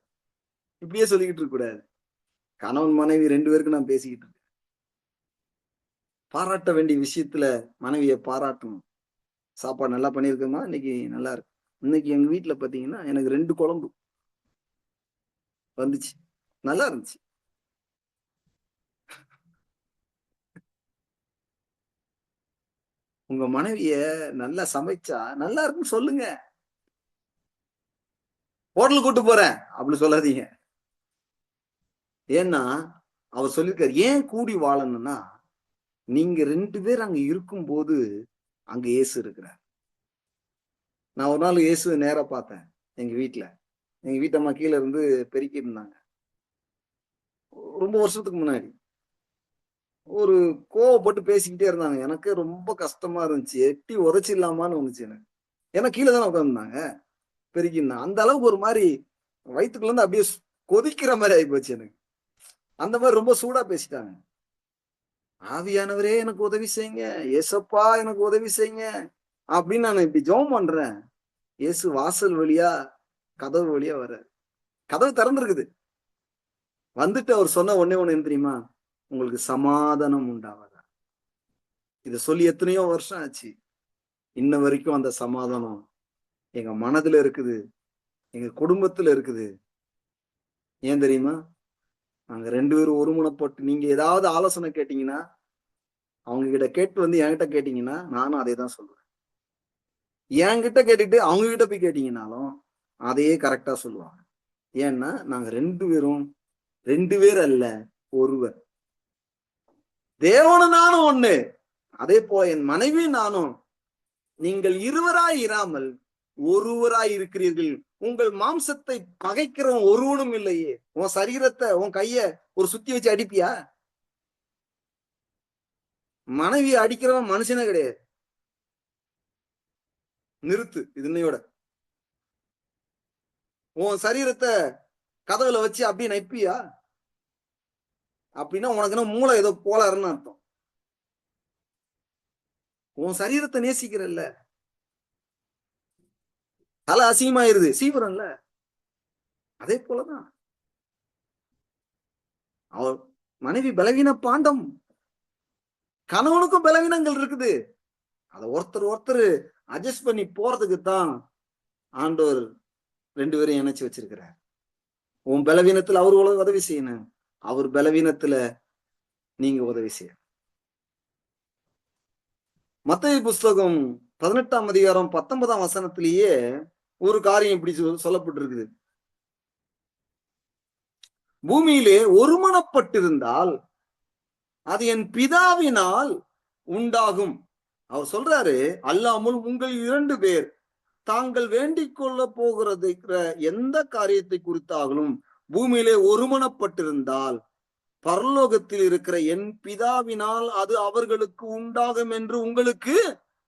இப்படியே சொல்லிக்கிட்டு இருக்க கூடாது. கணவன் மனைவி 2 பேருக்கு நான் பேசிக்கிட்டு இருக்கேன். பாராட்ட வேண்டிய விஷயத்துல மனைவியை பாராட்டணும். சாப்பாடு நல்லா பண்ணியிருக்கேம்மா, இன்னைக்கு நல்லா இருக்கு. இன்னைக்கு எங்க வீட்டுல பாத்தீங்கன்னா எனக்கு 2 குழம்பு வந்துச்சு, நல்லா இருந்துச்சு. உங்க மனைவிய நல்லா சமைச்சா நல்லா இருக்குன்னு சொல்லுங்க. ஹோட்டலுக்கு கூட்டு போறேன் அப்படின்னு சொல்லாதீங்க. ஏன்னா அவர் சொல்லியிருக்காரு, ஏன் கூடி வாழணும்னா, நீங்க 2 பேர் அங்க இருக்கும்போது அங்க இயேசு இருக்கிறார். நான் ஒரு நாள் இயேசுவை நேரா பார்த்தேன் எங்க வீட்டுல. எங்க வீட்டம்மா கீழ இருந்து பெருக்கிட்டு இருந்தாங்க. ரொம்ப வருஷத்துக்கு முன்னாடி. ஒரு கோவப்பட்டு பேசிக்கிட்டே இருந்தாங்க. எனக்கு ரொம்ப கஷ்டமா இருந்துச்சு. எட்டி உதைச்சிடலாமான்னு வந்துச்சு எனக்கு. ஏன்னா கீழ தானே உட்கார்ந்திருந்தாங்க. பெருக்கிருந்தாங்க. அந்த அளவுக்கு ஒரு மாரி வயித்துக்குள்ள இருந்து அப்படியே கொதிக்கிற மாரி ஆயிப்போச்சு எனக்கு. அந்த மாரி ரொம்ப சூடா பேசிட்டாங்க. ஆவியானவரே எனக்கு உதவி செய்யுங்க. ஏசப்பா எனக்கு உதவி செய்யுங்க. அப்படின்னு நான் இப்படி ஜெபம் பண்றேன். இயேசு வாசல் வழியா, கதவு வழியா வர்றாரு. கதவு திறந்திருக்குது. வந்துட்டு அவர் சொன்ன ஒண்ணே ஒண்ணு என்ன தெரியுமா? உங்களுக்கு சமாதானம் உண்டாவதா. இத சொல்லி எத்தனையோ வருஷம் ஆச்சு. இன்ன வரைக்கும் அந்த சமாதானம் எங்க மனதுல இருக்குது. எங்க குடும்பத்துல இருக்குது. ஏன் தெரியுமா? நாங்க 2 பேரும் ஒருமனப்பட்டு நீங்க ஏதாவது ஆலோசனை கேட்டீங்கன்னா, அவங்க கிட்ட கேட்டு வந்து என்கிட்ட கேட்டீங்கன்னா, நானும் அதே தான் சொல்லுவேன். என்கிட்ட கேட்டுட்டு அவங்க கிட்ட போய் கேட்டீங்கன்னாலும், அதையே கரெக்ட்டா சொல்லுவாங்க. ஏன்னா, நாங்க 2 பேரும் 2 பேர் அல்ல, ஒருவர். தேவனும் நானும் ஒண்ணு. அதே போல என் மனைவி நானும் நீங்கள் இருவராய் இராமல் ஒருவராய் இருக்கிறீர்கள். உங்கள் மாம்சத்தை பகைக்கிறவன் ஒருவனும் இல்லையே. உன் சரீரத்தை உன் கைய ஒரு சுத்தி வச்சு அடிப்பியா? மனைவியை அடிக்கிறவன் மனுஷனே கிடையாது. நிறுத்து இது இன்னையோட. உன் சரீரத்தை கதவுல வச்சு அப்படியே நைப்பியா? அப்படின்னா உனக்கு என்ன மூளை ஏதோ கோளாறுன்னு அர்த்தம். உன் சரீரத்தை நேசிக்கிறல்ல, தலை அசிங்கமாயிருது, சீவிரம்ல. அதே போலதான் அவர் மனைவி பலவீன பாண்டம். கணவனுக்கும் பலவீனங்கள் இருக்குது. அதை ஒருத்தர் அட்ஜஸ்ட் பண்ணி போறதுக்கு தான் ஆண்டவர் 2 பேரையும் இணைச்சு வச்சிருக்கிறார். உன் பலவீனத்துல அவர் உதவி செய்யணும், அவர் பலவீனத்துல நீங்க உதவி செய்ய. மத்தேயு புஸ்தகம் 18ஆம் அதிகாரம் 19ஆம் வசனத்திலேயே ஒரு காரியம் இப்படி சொல்லப்பட்டிருக்குது. பூமியிலே ஒருமனப்பட்டிருந்தால் அது என் பிதாவினால் உண்டாகும். அவர் சொல்றாரு, அல்லாமல் உங்கள் 2 பேர் தாங்கள் வேண்டிக் கொள்ள போகிறது எந்த காரியத்தை குறித்தாலும் பூமியிலே ஒருமனப்பட்டிருந்தால் பரலோகத்தில் இருக்கிற என் பிதாவினால் அது அவர்களுக்கு உண்டாகும் என்று உங்களுக்கு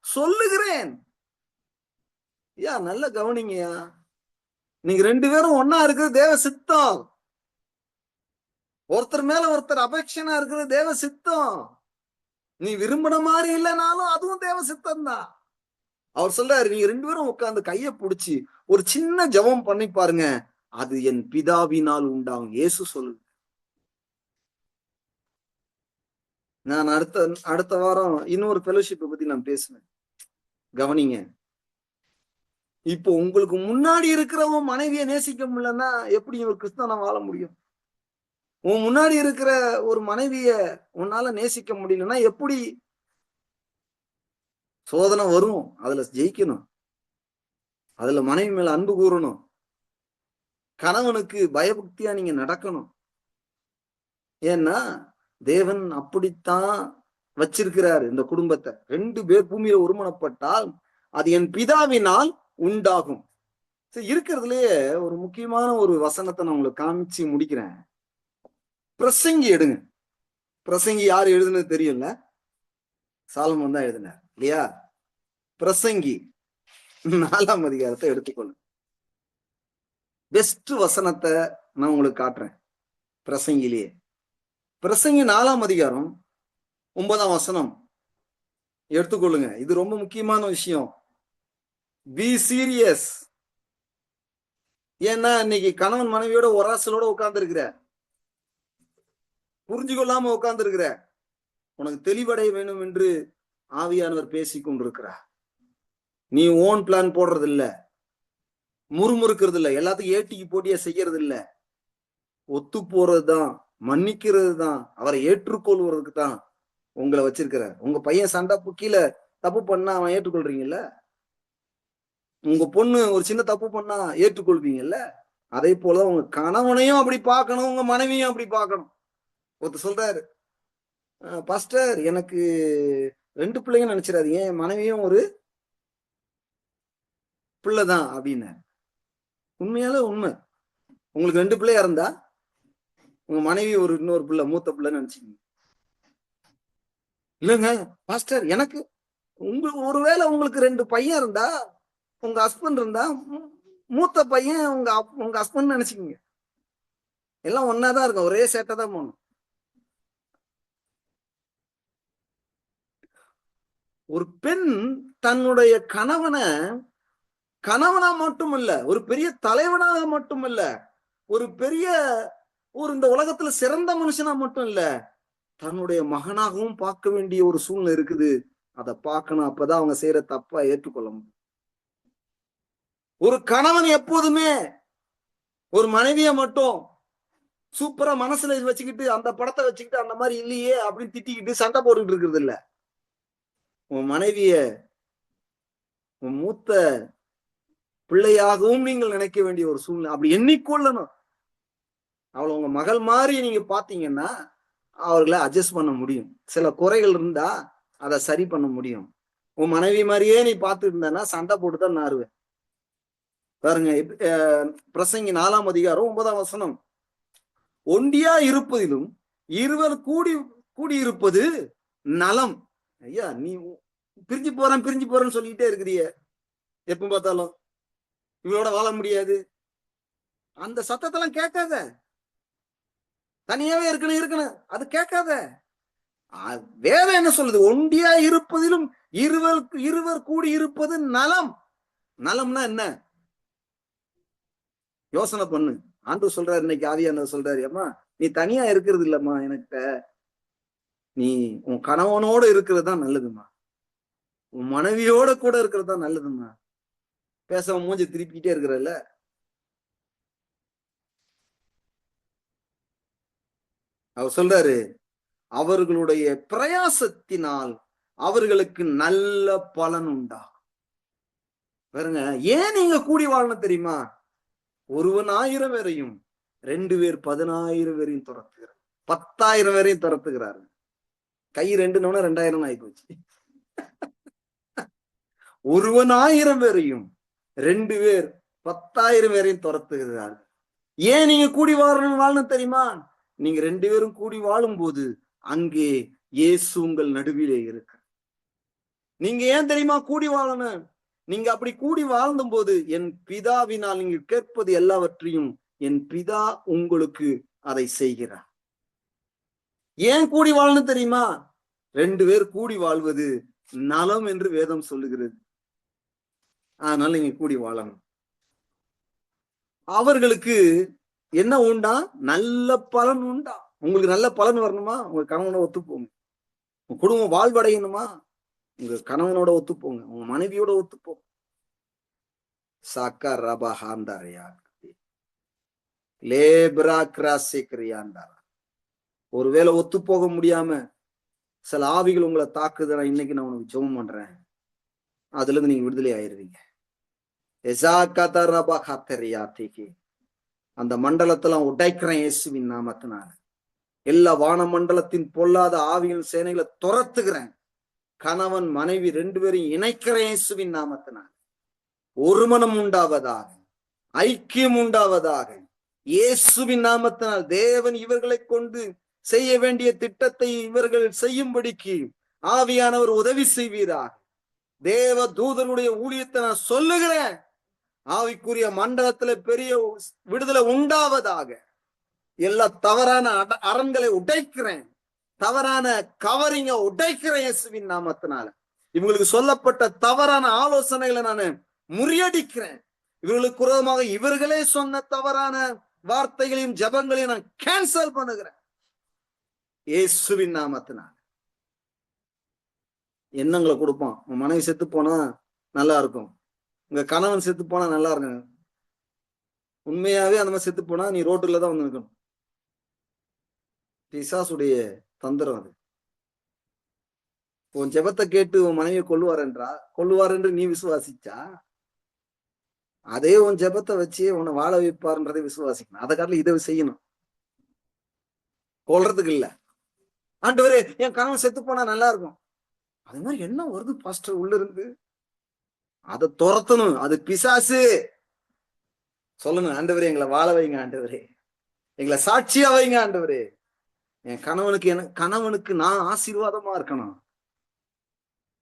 சொல்லுகிறேன். நல்ல கவனிங்கயா, நீங்க 2 பேரும் ஒன்னா இருக்கிறது தேவ சித்தம். ஒருத்தர் மேல ஒருத்தர் அபேட்சனா இருக்கிறது தேவ சித்தம். நீ விரும்பின மாதிரி இல்லைனாலும் அதுவும் தேவ சித்தம் தான். அவர் சொல்றாரு, நீங்க 2 பேரும் உட்கார்ந்து கைய பிடிச்சி ஒரு சின்ன ஜெபம் பண்ணி பாருங்க, அது என் பிதாவினால் உண்டாகும். இயேசு சொல்லுங்க. நான் அடுத்த வாரம் இன்னொரு ஃபெலோஷிப்பை பத்தி நான் பேசுவேன், கவனிங்க. இப்போ உங்களுக்கு முன்னாடி இருக்கிறவன் மனைவியை நேசிக்க முடியலன்னா எப்படி ஒரு கிறிஸ்தவனா வாழ முடியும்? உன் முன்னாடி இருக்கிற ஒரு மனைவிய உன்னால நேசிக்க முடியலன்னா எப்படி? சோதனை வரும், அதுல ஜெயிக்கணும், அதுல மனைவி மேல அன்பு கூறணும், கணவனுக்கு பயபக்தியா நீங்க நடக்கணும். ஏன்னா தேவன் அப்படித்தான் வச்சிருக்கிறாரு இந்த குடும்பத்தை. 2 பேர் பூமியில ஒருமனப்பட்டால் அது என் பிதாவினால் உண்டாகும். இருக்கிறதுலயே ஒரு முக்கியமான ஒரு வசனத்தை நான் உங்களுக்கு காமிச்சு முடிக்கிறேன். பிரசங்கி எடுங்க. பிரசங்கி யார் எழுதுனது தெரியும்ல? சாலமோன் தான் எழுதினார் இல்லையா? பிரசங்கி 4ஆம் அதிகாரத்தை எடுத்துக்கொள்ளுங்க. பெஸ்ட் வசனத்தை நான் உங்களுக்கு காட்டுறேன் பிரசங்கிலேயே. பிரசங்கி 4ஆம் அதிகாரம் 9ஆம் வசனம் எடுத்துக்கொள்ளுங்க. இது ரொம்ப முக்கியமான விஷயம். Be serious. ஏன்னா இன்னைக்கு கணவன் மனைவியோட ஒராசலோட உட்கார்ந்து இருக்கிற, புரிஞ்சு கொள்ளாம உட்கார்ந்து இருக்கிற, உனக்கு தெளிவடைய வேண்டும் என்று ஆவியானவர் பேசிக் கொண்டிருக்கிறார். நீ ஓன் பிளான் போடுறது இல்ல, முறுமுறுக்கிறது இல்ல, எல்லாத்துக்கும் ஏட்டிக்கு போட்டியா செய்யறது இல்ல, ஒத்து போறதுதான், மன்னிக்கிறது தான், அவரை ஏற்றுக்கொள்வதற்கு தான் உங்களை வச்சிருக்கிறார். உங்க பையன் சண்டை கீழே தப்பு பண்ணா அவன் ஏற்றுக்கொள்றீங்கல்ல? உங்க பொண்ணு ஒரு சின்ன தப்பு பண்ணா ஏற்றுக்கொள்வீங்கல்ல? அதே போல உங்க கணவனையும் அப்படி பார்க்கணும், உங்க மனைவியும் அப்படி பார்க்கணும். ஒருத்தர் சொல்றாரு, பாஸ்டர் எனக்கு 2 பிள்ளைங்க நினைச்சிடாதீங்க, என் மனைவியும் ஒரு பிள்ளைதான் அப்படின்னு. உண்மையால உண்மை. உங்களுக்கு 2 பிள்ளையா இருந்தா உங்க மனைவி இன்னொரு பிள்ளை, மூத்த பிள்ளைன்னு நினைச்சுக்கீங்க. இல்லைங்க பாஸ்டர், எனக்கு ஒருவேளை உங்களுக்கு 2 பையன் இருந்தா, உங்க ஹஸ்பண்ட் இருந்தா மூத்த பையன் உங்க ஹஸ்பண்ட் நினைச்சுக்கீங்க. எல்லாம் ஒன்னாதான் இருக்கும், ஒரே சேட்டை தான் போகணும். ஒரு பெண் தன்னுடைய கணவனா மட்டும் இல்ல, ஒரு பெரிய தலைவனாக மட்டும் இல்ல, ஒரு பெரிய இந்த உலகத்துல சிறந்த மனுஷனா மட்டும் இல்ல, தன்னுடைய மகனாகவும் பார்க்க வேண்டிய ஒரு சூழ்நிலை இருக்குது. அதை பார்க்கணும். அப்பதான் அவங்க செய்யற தப்பா ஏற்றுக்கொள்ள முடியும். ஒரு கணவன் எப்போதுமே ஒரு மனைவிய மட்டும் சூப்பரா மனசுல வச்சுக்கிட்டு அந்த படத்தை வச்சுக்கிட்டு அந்த மாதிரி இல்லையே அப்படின்னு திட்டிக்கிட்டு சண்டை போட்டுக்கிட்டு இருக்கிறது இல்ல. உன் மனைவிய உன் மூத்த பிள்ளையாகவும் நீங்கள் நினைக்க வேண்டிய ஒரு சூழ்நிலை. அப்படி எண்ணிக்கொள்ளணும். அவளை உங்க மகள் மாதிரி நீங்க பாத்தீங்கன்னா அவர்களை அட்ஜஸ்ட் பண்ண முடியும். சில குறைகள் இருந்தா அதை சரி பண்ண முடியும். உன் மனைவி மாதிரியே நீ பார்த்து இருந்தனா சண்டை போட்டுதான் நாருவேன். பாருங்க, பிரசங்கி 4ஆம் அதிகாரம் 9ஆம் வசனம். ஒண்டியா இருப்பதிலும் இருவர் கூடி இருப்பது நலம். ஐயா, நீ பிரிஞ்சு போறேன்னு சொல்லிக்கிட்டே இருக்கிறிய, எப்ப பார்த்தாலும் இவளோட வாழ முடியாது, அந்த சத்தத்தெல்லாம் கேட்காத. தனியாவே இருக்கணும் அது கேட்காத. வேதம் என்ன சொல்லுது? ஒண்டியா இருப்பதிலும் இருவர் கூடி இருப்பது நலம். நலம்னா என்ன? யோசனை பண்ணு. ஆண்டவர் சொல்றாரு, இன்னைக்கு ஆவியானவர் சொல்றாரு, அம்மா நீ தனியா இருக்கிறது இல்லம்மா, எனக்கு நீ உன் கணவனோட இருக்கிறது தான் நல்லதுமா, உன் மனைவியோட கூட இருக்கிறது தான் நல்லதுமா. பேசாம மூஞ்சி திருப்பிக்கிட்டே இருக்கிறல்ல. அவர் சொல்றாரு, அவர்களுடைய பிரயாசத்தினால் அவர்களுக்கு நல்ல பலன் உண்டா. பாருங்க, ஏன் நீங்க கூடி வாழணும் தெரியுமா? ஒருவன் 1000 பேரையும் 2 பேர் 10,000 பேரையும் துரத்துகிறார். 10,000 பேரையும் துரத்துகிறாரு. கை 2னோட 2000 ஆகி போச்சு. ஒருவன் 1000 பேரையும் 2 பேர் 10,000 பேரையும் துரத்துகிறார். ஏன் நீங்க கூடி வாழணும் தெரியுமா? நீங்க 2 பேரும் கூடி வாழும் போது அங்கே இயேசு உங்கள் நடுவிலே இருக்கு. நீங்க ஏன் தெரியுமா கூடி வாழணும்? நீங்க அப்படி கூடி வாழ்ந்தும் போது, என் பிதாவினால் நீங்க கேட்பது எல்லாவற்றையும் என் பிதா உங்களுக்கு அதை செய்கிறார். ஏன் கூடி வாழணும் தெரியுமா? 2 பேர் கூடி வாழ்வது நலம் என்று வேதம் சொல்லுகிறது. அதனால நீங்க கூடி வாழணும். அவர்களுக்கு என்ன உண்டா? நல்ல பலன் உண்டா. உங்களுக்கு நல்ல பலன் வரணுமா? உங்க கணவனோட ஒத்துப்போங்க. உங்க குடும்பம் வாழ்வடையணுமா? உங்க கணவனோட ஒத்துப்போங்க, உங்க மனைவியோட ஒத்துப்போங்க. சாக்கா ரபா ஹாந்தாரியா லேப்ரா கிராசிக்ரியாண்டாரா. ஒருவேளை ஒத்து போக முடியாம சில ஆவிகள் உங்களை தாக்குதுன்னா, இன்னைக்கு நான் உனக்கு ஜெபம் பண்றேன், அதுல இருந்து நீங்க விடுதலை ஆயிருவீங்க. அந்த மண்டலத்தெல்லாம் உடைக்கிறேன் இயேசுவின் நாமத்தினால. எல்லா வான மண்டலத்தின் பொல்லாத ஆவியின் சேனைகளை துரத்துகிறேன். கணவன் மனைவி 2 பேரையும் இணைக்கிறேன் இயேசுவின் நாமத்தினால. ஒரு மனம் உண்டாவதாக, ஐக்கியம் உண்டாவதாக இயேசுவின் நாமத்தினால். தேவன் இவர்களை கொண்டு செய்ய வேண்டிய திட்டத்தை இவர்கள் செய்யும்படிக்கு ஆவியானவர் உதவி செய்வீராக. தேவ தூதனுடைய ஊழியத்தை நான் சொல்லுகிறேன். ஆவிக்குரிய மண்டலத்துல பெரிய விடுதலை உண்டாவதாக. எல்லா தவறான அரண்களை உடைக்கிறேன், தவறான கவரிங்க உடைக்கிறேன் இயேசுவின் நாமத்தினால. இவங்களுக்கு சொல்லப்பட்ட தவறான ஆலோசனைகளை நான் முறியடிக்கிறேன். இவர்களுக்கு விரோதமாக இவர்களே சொன்ன தவறான வார்த்தைகளையும் ஜபங்களையும் நான் கேன்சல் பண்ணுகிறேன் இயேசுவின் நாமத்தினால. எண்ணங்களை கொடுப்பான். உன் மனைவி செத்து போனா நல்லா இருக்கும், உங்க கணவன் செத்து போனா நல்லா இருக்கும். உண்மையாவே அந்த மாதிரி செத்து போனா நீ ரோட்டுல தான் வந்து நிற்கணும். பிசாசுடைய தந்திரம் அது. உன் ஜெபத்தை கேட்டு உன் மனைவியை கொல்லுவார் என்று நீ விசுவாசிச்சா, அதே உன் ஜெபத்தை வச்சு உன்னை வாழ வைப்பார்ன்றதை விசுவாசிக்கணும். அதை காட்டில இதை செய்யணும். கொல்றதுக்கு இல்ல. ஆண்டவரே என் கணவன் செத்து போனா நல்லா இருக்கும். அது மாதிரி என்ன வருது பாஸ்டர் உள்ள இருந்து, அதை துரத்தணும். அது பிசாசு. சொல்லணும், ஆண்டவரே எங்களை வாழ வைங்க, ஆண்டவரே எங்களை சாட்சியா வைங்க, ஆண்டவரே என் கணவனுக்கு நான் ஆசீர்வாதமா இருக்கணும்,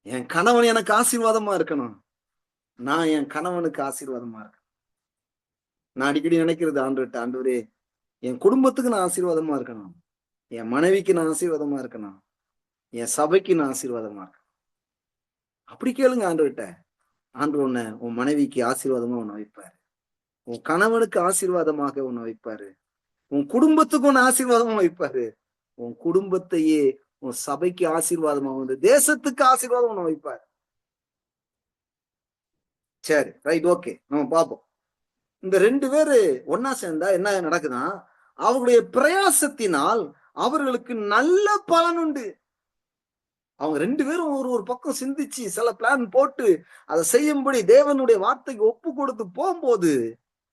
என் கணவன் எனக்கு ஆசீர்வாதமா இருக்கணும், நான் என் கணவனுக்கு ஆசீர்வாதமா இருக்கேன். நான் அடிக்கடி நினைக்கிறது ஆண்டவரே என் குடும்பத்துக்கு நான் ஆசீர்வாதமா இருக்கணும், என் மனைவிக்கு நான் ஆசீர்வாதமா இருக்கணும், என் சபைக்கு நான் ஆசீர்வாதமா இருக்கணும். அப்படி கேளுங்க ஆண்டவர்கிட்ட. ஆண்டவர் உன்னை உன் மனைவிக்கு ஆசீர்வாதமா உன்னை வைப்பாரு, உன் கணவனுக்கு ஆசீர்வாதமாக உன்னை வைப்பாரு, உன் குடும்பத்துக்கு உன்னை ஆசீர்வாதமா வைப்பாரு, உன் குடும்பத்தையே உன் சபைக்கு ஆசீர்வாதமா வந்து தேசத்துக்கு ஆசீர்வாதம் உன்னை வைப்பாரு. சரி, ரைட், ஓகே, நம்ம பார்ப்போம். இந்த 2 பேரு ஒன்னா சேர்ந்தா என்ன நடக்குதுன்னா, அவருடைய பிரயாசத்தினால் அவர்களுக்கு நல்ல பலன் உண்டு. அவங்க 2 பேரும் ஒரு பக்கம் சிந்திச்சு சில பிளான் போட்டு அதை செய்யும்படி தேவனுடைய வார்த்தைக்கு ஒப்பு கொடுத்து போகும்போது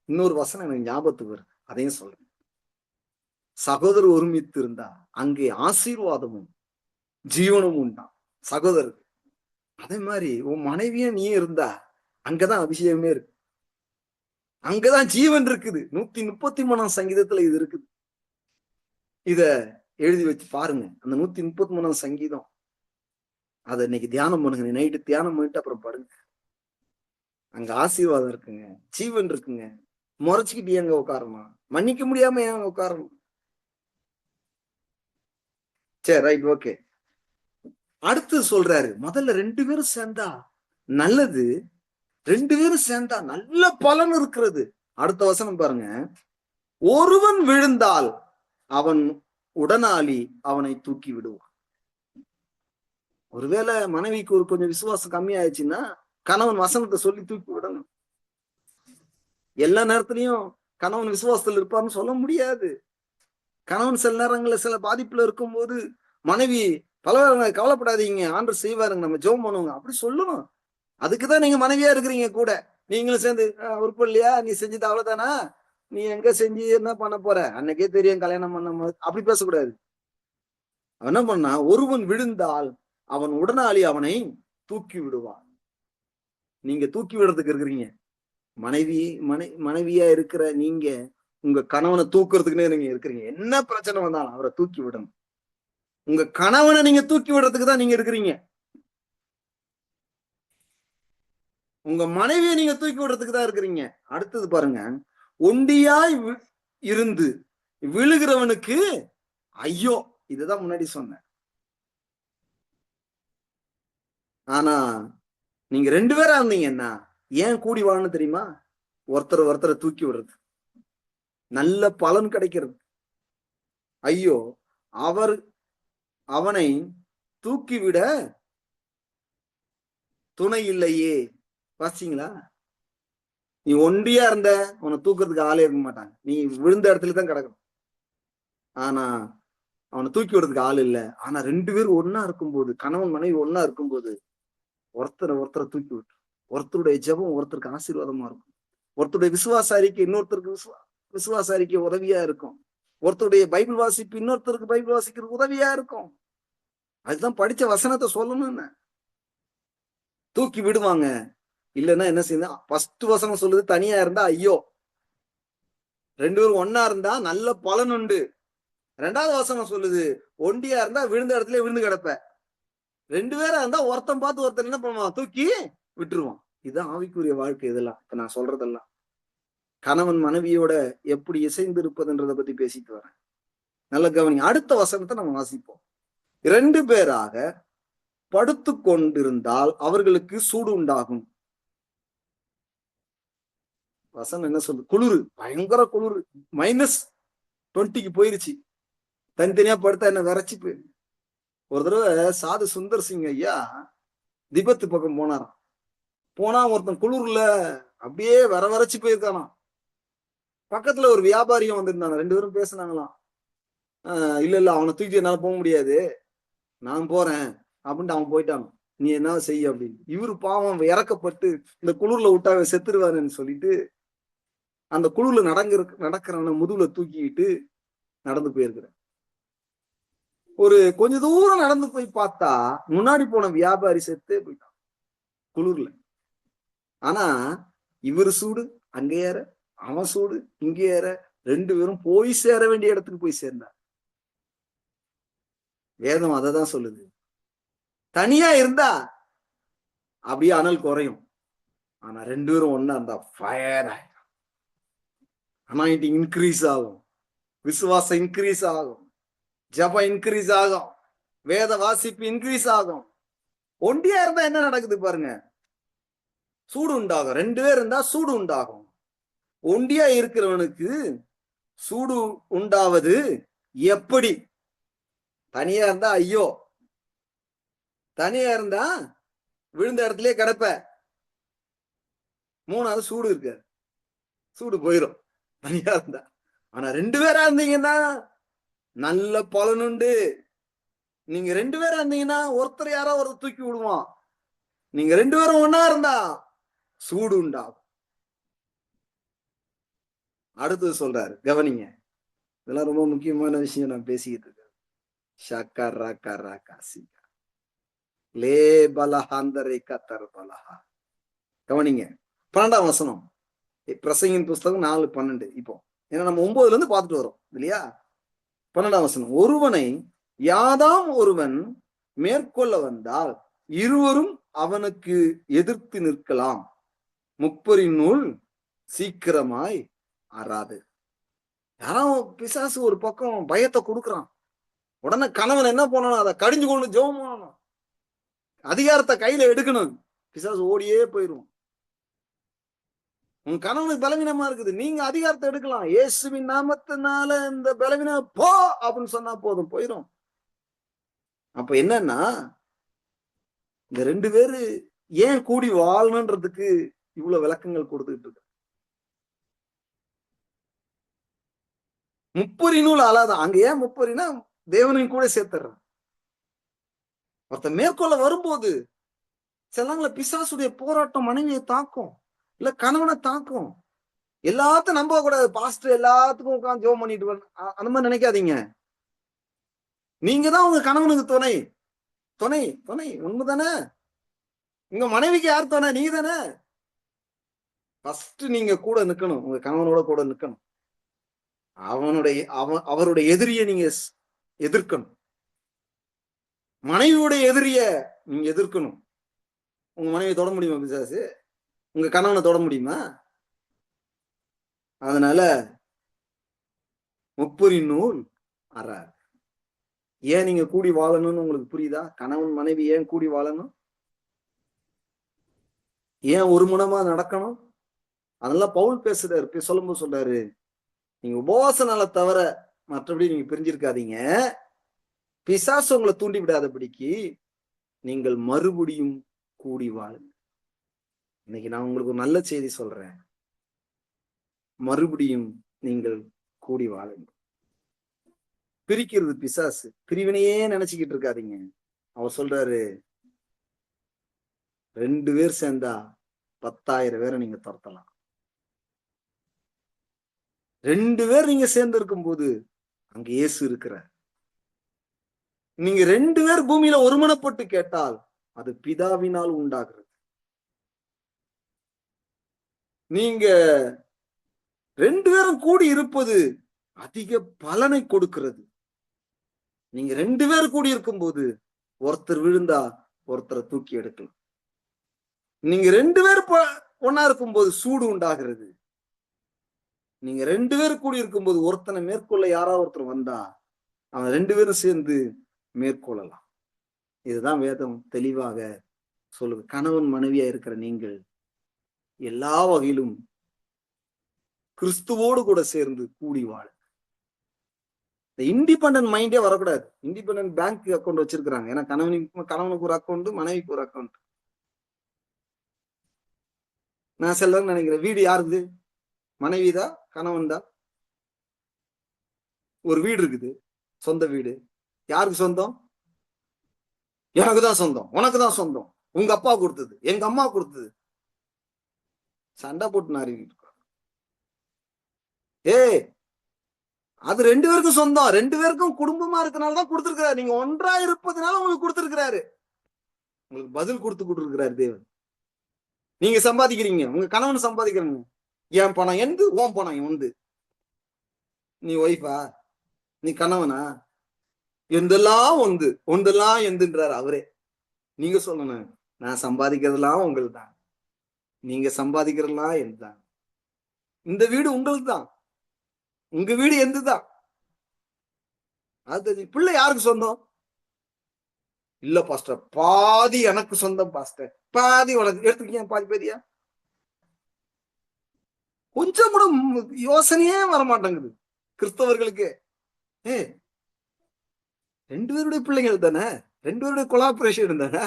இன்னொரு வசனம் எனக்கு ஞாபகத்துக்கு வருது, அதையும் சொல்றேன். சகோதரர் ஒருமித்து இருந்தா அங்கே ஆசீர்வாதமும் ஜீவனும் உண்டாம் சகோதரருக்கு. அதே மாதிரி உன் மனைவியும் நீ இருந்தா அங்கதான் அபிஷேகமே இருக்கு, அங்கதான் ஜீவன் இருக்குது. 133ஆம் சங்கீதத்துல இது இருக்குது. இத எழுதி வச்சு பாருங்க. அந்த 133ஆம் சங்கீதம், அதை இன்னைக்கு தியானம் பண்ணுங்க. நைட்டு தியானம் பண்ணிட்டு அப்புறம் படுங்க. அங்க ஆசீர்வாதம் இருக்குங்க, ஜீவன் இருக்குங்க. முறைச்சுக்கிட்டு ஏங்க உட்காரணும்? மன்னிக்க முடியாம ஏன் உட்காரணும்? சரி, ரைட், ஓகே. அடுத்து சொல்றாரு, முதல்ல 2 பேரும் சேர்ந்தா நல்லது, 2 பேரும் சேர்ந்தா நல்ல பலன் இருக்கிறது. அடுத்த வசனம் பாருங்க, ஒருவன் விழுந்தால் அவன் உடனாளி அவனை தூக்கி விடுவான். ஒருவேளை மனைவிக்கு ஒரு கொஞ்சம் விசுவாசம் கம்மியாயிடுச்சுன்னா கணவன் வசனத்தை சொல்லி தூக்கி விடணும். எல்லா நேரத்திலையும் கணவன் விசுவாசத்தில் இருப்பார்னு சொல்ல முடியாது. கணவன் சில நேரங்களில் சில பாதிப்புல இருக்கும்போது மனைவி கவலைப்படாதீங்க, ஆண்டவர் செய்வாருங்க, நம்ம ஜெபம் பண்ணுவோங்க அப்படி சொல்லணும். அதுக்குதான் நீங்க மனைவியா இருக்கிறீங்க கூட. நீங்களும் சேர்ந்து உறுப்பு இல்லையா, நீ செஞ்சது அவ்வளவுதானா, நீ எங்க செஞ்சு என்ன பண்ண போற, அன்னைக்கே தெரியும் கல்யாணம் பண்ண, அப்படி பேசக்கூடாது. அவன் என்ன பண்ணா, ஒருவன் விழுந்தால் அவன் உடனாளி அவனை தூக்கி விடுவான். நீங்க தூக்கி விடுறதுக்கு இருக்கிறீங்க. மனைவியா இருக்கிற நீங்க உங்க கணவனை தூக்குறதுக்குன்னே நீங்க இருக்கிறீங்க. என்ன பிரச்சனை வந்தாலும் அவரை தூக்கி விடணும். உங்க கணவனை நீங்க தூக்கி விடுறதுக்கு தான் நீங்க இருக்கிறீங்க. உங்க மனைவியை நீங்க தூக்கி விடுறதுக்கு தான் இருக்கிறீங்க. அடுத்தது பாருங்க, ஒண்டியாய் இருந்து விழுகிறவனுக்கு ஐயோ. இதுதான் முன்னாடி சொன்னேன். ஆனா நீங்க 2 பேரா இருந்தீங்கன்னா ஏன் கூடி வாழணும் தெரியுமா? ஒருத்தரை தூக்கி விடுறது, நல்ல பலன் கிடைக்கிறது. ஐயோ அவனை தூக்கிவிட துணை இல்லையே. வாசிங்களா? நீ ஒண்டியா இருந்த உன்னை தூக்குறதுக்கு ஆளே இருக்க மாட்டாங்க. நீ விழுந்த இடத்துல தான் கிடக்கணும். ஆனா அவனை தூக்கி விடுறதுக்கு ஆள் இல்லை. ஆனா 2 பேரும் ஒன்னா இருக்கும்போது, கணவன் மனைவி ஒன்னா இருக்கும்போது ஒருத்தரை தூக்கி விட்டு, ஒருத்தருடைய ஜெபம் ஒருத்தருக்கு ஆசீர்வாதமா இருக்கும். ஒருத்தருடைய விசுவாச அறிக்கை இன்னொருத்தருக்கு விசுவாச அறிக்கை உதவியா இருக்கும். ஒருத்தருடைய பைபிள் வாசிப்பு இன்னொருத்தருக்கு பைபிள் வாசிக்கிறது உதவியா இருக்கும். அதுதான் படிச்ச வசனத்தை சொல்லணும்னு. தூக்கி விடுவாங்க. இல்லைன்னா என்ன செய்யணும்? ஃபர்ஸ்ட் வசனம் சொல்லுது, தனியா இருந்தா ஐயோ. 2 பேரும் ஒன்னா இருந்தா நல்ல பலன் உண்டு. 2வது வசனம் சொல்லுது, ஒண்டியா இருந்தா விழுந்த இடத்துல விழுந்து கிடப்ப. 2 பேரா இருந்தா ஒருத்தன் பார்த்து ஒருத்தன் என்ன பண்ணுவான்? தூக்கி விட்டுருவான். இதுதான் ஆவிக்குரிய வாழ்க்கை. இதெல்லாம் இப்ப நான் சொல்றதெல்லாம் கணவன் மனைவியோட எப்படி இசைந்து இருப்பதுன்றதை பத்தி பேசிட்டு வரேன். நல்ல கவனிங்க. அடுத்த வசனத்தை நம்ம வாசிப்போம். 2 பேராக படுத்து கொண்டிருந்தால் அவர்களுக்கு சூடு உண்டாகும். வசனம் என்ன சொல்லு? குளிர், பயங்கர குளிர், -20க்கு போயிருச்சு. தனித்தனியா படுத்தா என்ன விரைச்சு போயிரு. ஒரு தடவை சாது சுந்தர் சிங் ஐயா திபெத்து பக்கம் போனாராம். போனா ஒருத்தன் குளிர்ல அப்படியே வரைச்சு போயிருக்கானா. பக்கத்துல ஒரு வியாபாரியும் வந்திருந்தாங்க. 2 பேரும் பேசினாங்களாம். இல்ல அவனை தூக்கி என்னால போக முடியாது, நான் போறேன் அப்படின்ட்டு அவன் போயிட்டான். நீ என்ன செய்ய அப்படின்னு. இவரு பாவம் இறக்கப்பட்டு இந்த குளிர்ல விட்டா செத்துருவாருன்னு சொல்லிட்டு அந்த குளிர்ல நடக்கிறவன முதுகுல தூக்கிட்டு நடந்து போயிருக்கிற. ஒரு கொஞ்ச தூரம் நடந்து போய் பார்த்தா முன்னாடி போன வியாபாரி செத்தே போயிட்டான் குளிர்ல. ஆனா இவரு சூடு அங்க ஏற, அவன் சூடு இங்க ஏற, 2 பேரும் போய் சேர வேண்டிய இடத்துக்கு போய் சேர்ந்தார். வேதம் அததான் சொல்லுது. தனியா இருந்தா அப்படியே அனல் குறையும். ஆனா 2 பேரும் ஒன்னா இருந்தா ஃபயர் ஆயிடும். அனாயிண்டிங் இன்க்ரீஸ் ஆகும், விசுவாசம் இன்க்ரீஸ் ஆகும், ஜபம் இன்க்ரீஸ் ஆகும், வேத வாசிப்பு இன்க்ரீஸ் ஆகும். ஒண்டியா இருந்தா என்ன நடக்குது பாருங்க? சூடு உண்டாகும். 2 பேர் இருந்தா சூடு உண்டாகும். ஒண்டியா இருக்கிறவனுக்கு சூடு உண்டாவது எப்படி? தனியா இருந்தா ஐயோ, தனியா இருந்தா விழுந்த இடத்துலயே கிடப்ப. 3வது சூடு இருக்க, சூடு போயிடும் தனியா இருந்தா. ஆனா 2 பேரா இருந்தீங்கன்னா நல்ல பலன் உண்டு. நீங்க 2 பேரா இருந்தீங்கன்னா ஒருத்தர் யாரோ ஒருத்தர் தூக்கி விடுவான். நீங்க 2 பேரும் ஒன்னா இருந்தா சூடு உண்டாகும். அடுத்தது சொல்றாரு, கவனிங்க. இதெல்லாம் ரொம்ப முக்கியமான விஷயம் நான் பேசிக்கிட்டு இருக்கேன். கவனிங்க. 12ஆம் வசனம், பிரசங்கின் புஸ்தகம் 4:12. இப்போ ஏன்னா நம்ம 9ல இருந்து பார்த்துட்டு வரோம் இல்லையா? 12ஆம் வசனம், ஒருவனை யாதாம் ஒருவன் மேற்கொள்ள வந்தால் இருவரும் அவனுக்கு எதிர்த்து நிற்கலாம், முப்பரின் நூல் சீக்கிரமாய் ஆறாது. யாரும் பிசாசு ஒரு பக்கம் பயத்தை கொடுக்குறான். உடனே கணவன் என்ன பண்ணணும்? அதை கடிஞ்சு கொண்டு ஜெபம் பண்ணணும். அதிகாரத்தை கையில எடுக்கணும். பிசாசு ஓடியே போயிரும். உங்க கணவனுக்கு பலவீனமா இருக்குது, நீங்க அதிகாரத்தை எடுக்கலாம். இயேசுவின் நாமத்தினால இந்த பலவீனம் போ அப்படின்னு சொன்னா போதும், போயிரும். அப்ப என்னன்னா, இந்த 2 பேரு ஏன் கூடி வாழணுன்றதுக்கு இவ்வளவு விளக்கங்கள் கொடுத்துட்டு இருக்கு. முப்பரி நூல் அலாதான். அங்க ஏன் முப்பரினா தேவனையும் கூட சேர்த்துறான். ஒருத்தன் மேற்கொள்ள வரும்போது சில பிசாசுடைய போராட்டம் மனைவியை தாக்கும், இல்ல கணவனை தாக்கும். எல்லாத்தையும் நம்ப கூடாது. பாஸ்டர் எல்லாத்துக்கும் உட்காந்து ஜெபம் பண்ணிட்டு அந்த மாதிரி நினைக்காதீங்க. நீங்க தான் உங்க கணவனுக்கு துணை. துணை துணை உண்மைதானே? உங்க மனைவிக்கு யார் துணை? நீ தானே. ஃபர்ஸ்ட் நீங்க கூட நிக்கணும், உங்க கணவனோட கூட நிக்கணும். அவருடைய எதிரியை நீங்க எதிர்க்கணும். மனைவியுடைய எதிரிய நீங்க எதிர்க்கணும். உங்க மனைவியை தொட முடியுமா பிசாசு? உங்க கணவனை தொட முடியுமா? அதனால முப்பரி நூல் அறாது. ஏன் நீங்க கூடி வாழணும்னு உங்களுக்கு புரியுதா? கணவன் மனைவி ஏன் கூடி வாழணும்? ஏன் ஒரு மனமா நடக்கணும்? அதெல்லாம் பவுல் பேசுறாரு. சொல்லும்போது சொல்றாரு, நீங்க உபவாச நாளை தவிர மற்றபடி நீங்க பிரிஞ்சிருக்காதீங்க. பிசாசு உங்களை தூண்டி விடாதபடிக்கு நீங்கள் மறுபடியும் கூடி வாழுங்க. இன்னைக்கு நான் உங்களுக்கு ஒரு நல்ல செய்தி சொல்றேன். மறுபடியும் நீங்கள் கூடி வாழுங்க. பிரிக்கிறது பிசாசு. பிரிவினையே நினைச்சுக்கிட்டு இருக்காதீங்க. அவர் சொல்றாரு, 2 பேர் சேர்ந்தா 10,000 பேரை நீங்க துரத்தலாம். 2 பேர் நீங்க சேர்ந்து இருக்கும் போது அங்க இயேசு இருக்கிறார். நீங்க 2 பேர் பூமியில ஒருமனப்பட்டு கேட்டால் அது பிதாவினால் உண்டாகிறது. நீங்க 2 பேரும் கூடி இருப்பது அதிக பலனை கொடுக்கிறது. நீங்க 2 பேர் கூடி இருக்கும் போது ஒருத்தர் விழுந்தா ஒருத்தரை தூக்கி எடுக்கலாம். நீங்க 2 பேர் ஒன்னா இருக்கும் போது சூடு உண்டாகிறது. நீங்க 2 பேர் கூடி இருக்கும் போது ஒருத்தனை மேற்கொள்ள யாராவது ஒருத்தர் வந்தா அவன் 2 பேரும் சேர்ந்து மேற்கொள்ளலாம். இதுதான் வேதம் தெளிவாக சொல்லுது. கணவன் மனைவியா இருக்கிற நீங்கள் எல்லா வகையிலும் கிறிஸ்துவோடு கூட சேர்ந்து கூடி வாழ. இந்த இண்டிபெண்டன்ட் மைண்டே வரக்கூடாது. இண்டிபெண்டன்ட் பேங்க் அக்கௌண்ட் வச்சிருக்காங்க. ஏன்னா கணவனுக்கு ஒரு அக்கௌண்ட், மனைவிக்கு ஒரு அக்கௌண்ட். நான் சில நினைக்கிறேன், வீடு யாருது? மனைவிதான், கணவன் தான். ஒரு வீடு இருக்குது, சொந்த வீடு. யாருக்கு சொந்தம்? எனக்கு தான் சொந்தம், உனக்கு தான் சொந்தம். உங்க அப்பா கொடுத்தது, எங்க அம்மா கொடுத்தது. சண்டை போட்டு நாரிக்கிட்டு இருக்கோம். அது 2 பேருக்கும் சொந்தம். 2 பேருக்கும் குடும்பமா இருக்கனாலதான் கொடுத்திருக்கிறாரு. நீங்க ஒன்றா இருப்பதுனால உங்களுக்கு கொடுத்திருக்கிறாரு. உங்களுக்கு பதில் கொடுத்துருக்கிறாரு தேவன். நீங்க சம்பாதிக்கிறீங்க, உங்க கணவன் சம்பாதிக்கிறீங்க. என் பணம் எந்து, உன் பணம் வந்து. நீ ஒய்ஃபா? நீ கணவனா? எந்தெல்லாம் ஒன்றெல்லாம் எந்துன்றாரு அவரே. நீங்க சொல்லணும், நான் சம்பாதிக்கிறதெல்லாம் உங்களுக்கு தான், நீங்க சம்பாதிக்கிறதெல்லாம் எதுதான். இந்த வீடு உங்களுக்கு தான், உங்க வீடு எந்துதான். அது பிள்ளை யாருக்கு சொந்தம்? இல்ல பாஸ்டர், பாதி எனக்கு சொந்தம் பாஸ்டர், பாதி உனக்கு. எடுத்துக்கிய பாதி பாதியா? கொஞ்சம் கூட யோசனையே வரமாட்டேங்குது கிறிஸ்தவர்களுக்கு. 2 பேருடைய பிள்ளைகள் தானே, 2 பேருடைய கொலாபரேஷன் தானே.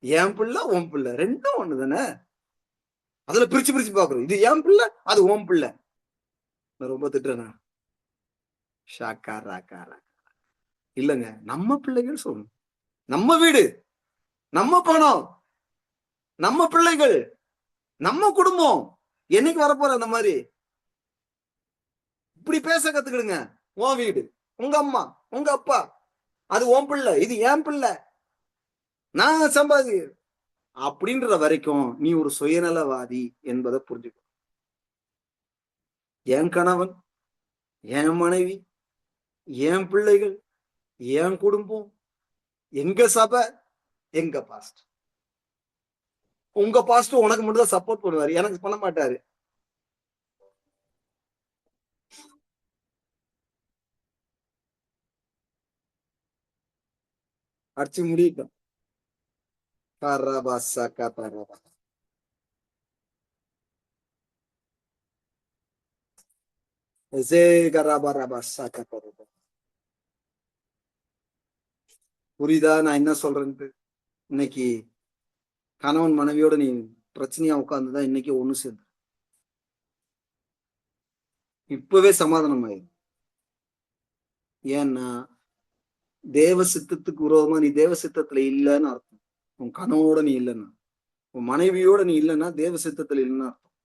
என் பிள்ளை உன் பிள்ளை ரெண்டும் ஒண்ணு தானே. அதுல பிரிச்சு பிரிச்சு பாக்குறோம். இது என் பிள்ளை, அது உன் பிள்ளை. நான் ரொம்ப திட்டுறேனா? இல்லங்க, நம்ம பிள்ளைகள் சொல்லணும். நம்ம வீடு, நம்ம பணம், நம்ம பிள்ளைகள், நம்ம குடும்பம். என்னைக்கு வரப்போற அந்த மாதிரி? இப்படி பேச கத்துக்கிடுங்க. உன் வீடு, உங்க அம்மா, உங்க அப்பா, அது உன் பிள்ளை, இது என் பிள்ளை, நான் சம்பாதி அப்படின்ற வரைக்கும் நீ ஒரு சுயநலவாதி என்பதை புரிஞ்சுக்கணும். என் கணவன், என் மனைவி, என் பிள்ளைகள், என் குடும்பம், எங்க சபை, எங்க பாஸ்ட். உங்க பாஸ்ட் உனக்கு மட்டும் தான் சப்போர்ட் பண்ணுவாரு, எனக்கு பண்ண மாட்டாரு. அடிச்சு முடியட்டும். கரபசக பரப. ஜே கரபரபசக பரப. புரியுதா நான் என்ன சொல்றேன்ட்டு? இன்னைக்கு கணவன் மனைவியோட நீ பிரச்சனையா உட்கார்ந்துதான் இன்னைக்கு ஒண்ணு சேர்ந்து இப்பவே சமாதானம் ஆயிடும். ஏன்னா தேவ சித்தத்துக்கு விரோதமா நீ தேவ சித்தத்துல இல்லைன்னு அர்த்தம். உன் கணவனோட நீ இல்லைன்னா, உன் மனைவியோட நீ இல்லைன்னா தேவ சித்தத்துல இல்லைன்னா அர்த்தம்.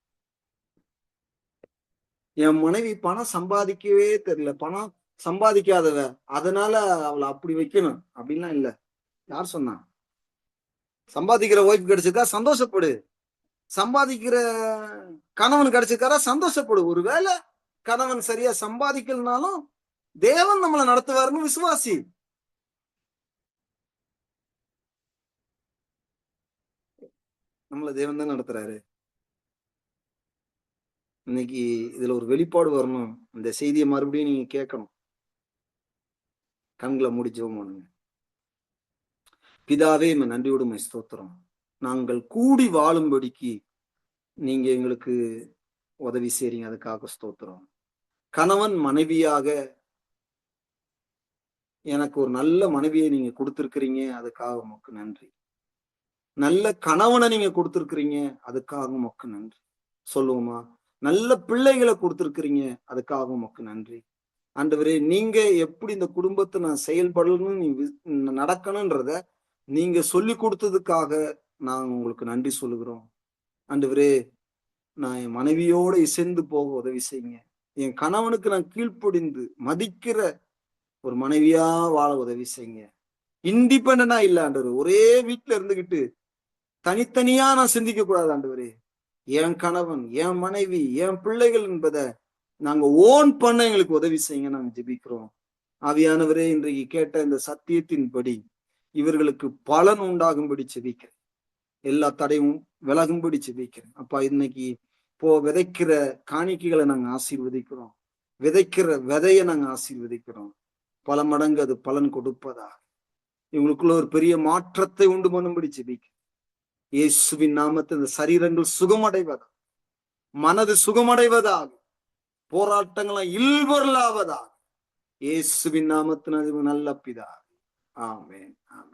என் மனைவி பணம் சம்பாதிக்கவே தெரியல, பணம் சம்பாதிக்காதவ, அதனால அவளை அப்படி வைக்கணும் அப்படின்லாம் இல்ல. யார் சொன்னா? சம்பாதிக்கிற ஒய்ஃப் கிடைச்சிருக்கா, சந்தோஷப்படு. சம்பாதிக்கிற கணவன் கிடைச்சிருக்காரா, சந்தோஷப்படு. ஒருவேளை கணவன் சரியா சம்பாதிக்கலனாலும் தேவன் நம்மளை நடத்துவாருன்னு விசுவாசி. நம்மள தேவன் தான் நடத்துறாரு. இன்னைக்கு இதுல ஒரு வெளிப்பாடு வரணும். இந்த செய்தியை மறுபடியும் நீங்க கேட்கணும். கண்களை மூடி ஜெபம் பண்ணுங்க. பிதாவே, நன்றியோடு ஸ்தோத்திரம். நாங்கள் கூடி வாழும்படிக்கு நீங்க எங்களுக்கு உதவி செய்றீங்க, அதுக்காக ஸ்தோத்திரம். கணவன் மனைவியாக எனக்கு ஒரு நல்ல மனைவியை நீங்க கொடுத்திருக்கிறீங்க, அதுக்காக உமக்கு நன்றி. நல்ல கணவனை நீங்க கொடுத்திருக்கிறீங்க, அதுக்காக உமக்கு நன்றி. சொல்லுவோமா? நல்ல பிள்ளைகளை கொடுத்திருக்கிறீங்க, அதுக்காக உமக்கு நன்றி. ஆண்டவரே, நீங்க எப்படி இந்த குடும்பத்தை நான் செயல்படணும்னு நீ நடக்கணும்ன்றத நீங்க சொல்லி கொடுத்ததுக்காக நான் உங்களுக்கு நன்றி சொல்லுகிறோம். ஆண்டவரே, நான் என் மனைவியோட இசைந்து போக உதவி செய்யுங்க. என் கணவனுக்கு நான் கீழ்ப்படிந்து மதிக்கிற ஒரு மனைவியா வாழ உதவி செய்யுங்க. இண்டிபெண்டா இல்ல ஆண்டவர், ஒரே வீட்டுல இருந்துகிட்டு தனித்தனியா நான் சிந்திக்க கூடாது ஆண்டவரே. என் கணவன், என் மனைவி, என் பிள்ளைகள் என்பதை நாங்க ஓன் பண்ண எங்களுக்கு உதவி செய்யுங்க. நாங்க ஜெபிக்கிறோம். ஆவியானவரே, இன்றைக்கு கேட்ட இந்த சத்தியத்தின்படி இவர்களுக்கு பலன் உண்டாகும்படி ஜெபிக்கிறேன். எல்லா தடையும் விலகும்படி ஜெபிக்கிறேன். அப்பா, இன்னைக்கு விதைக்கிற காணிக்கைகளை நாங்க ஆசீர்வதிக்கிறோம். விதைக்கிற விதையை நாங்க ஆசீர்வதிக்கிறோம். பல மடங்கு அது பலன் கொடுப்பதா இவங்களுக்குள்ள ஒரு பெரிய மாற்றத்தை உண்டு பண்ணும்படி ஜெபிக்கிறேன். இயேசுவின் நாமத்தில் இந்த சரீரங்கள் சுகமடைவதா, மனது சுகமடைவதாக, போராட்டங்களாம் இல்வரலாவதாக இயேசுவின் நாமத்தின் நல்ல பிதா. ஆமென், ஆமென்.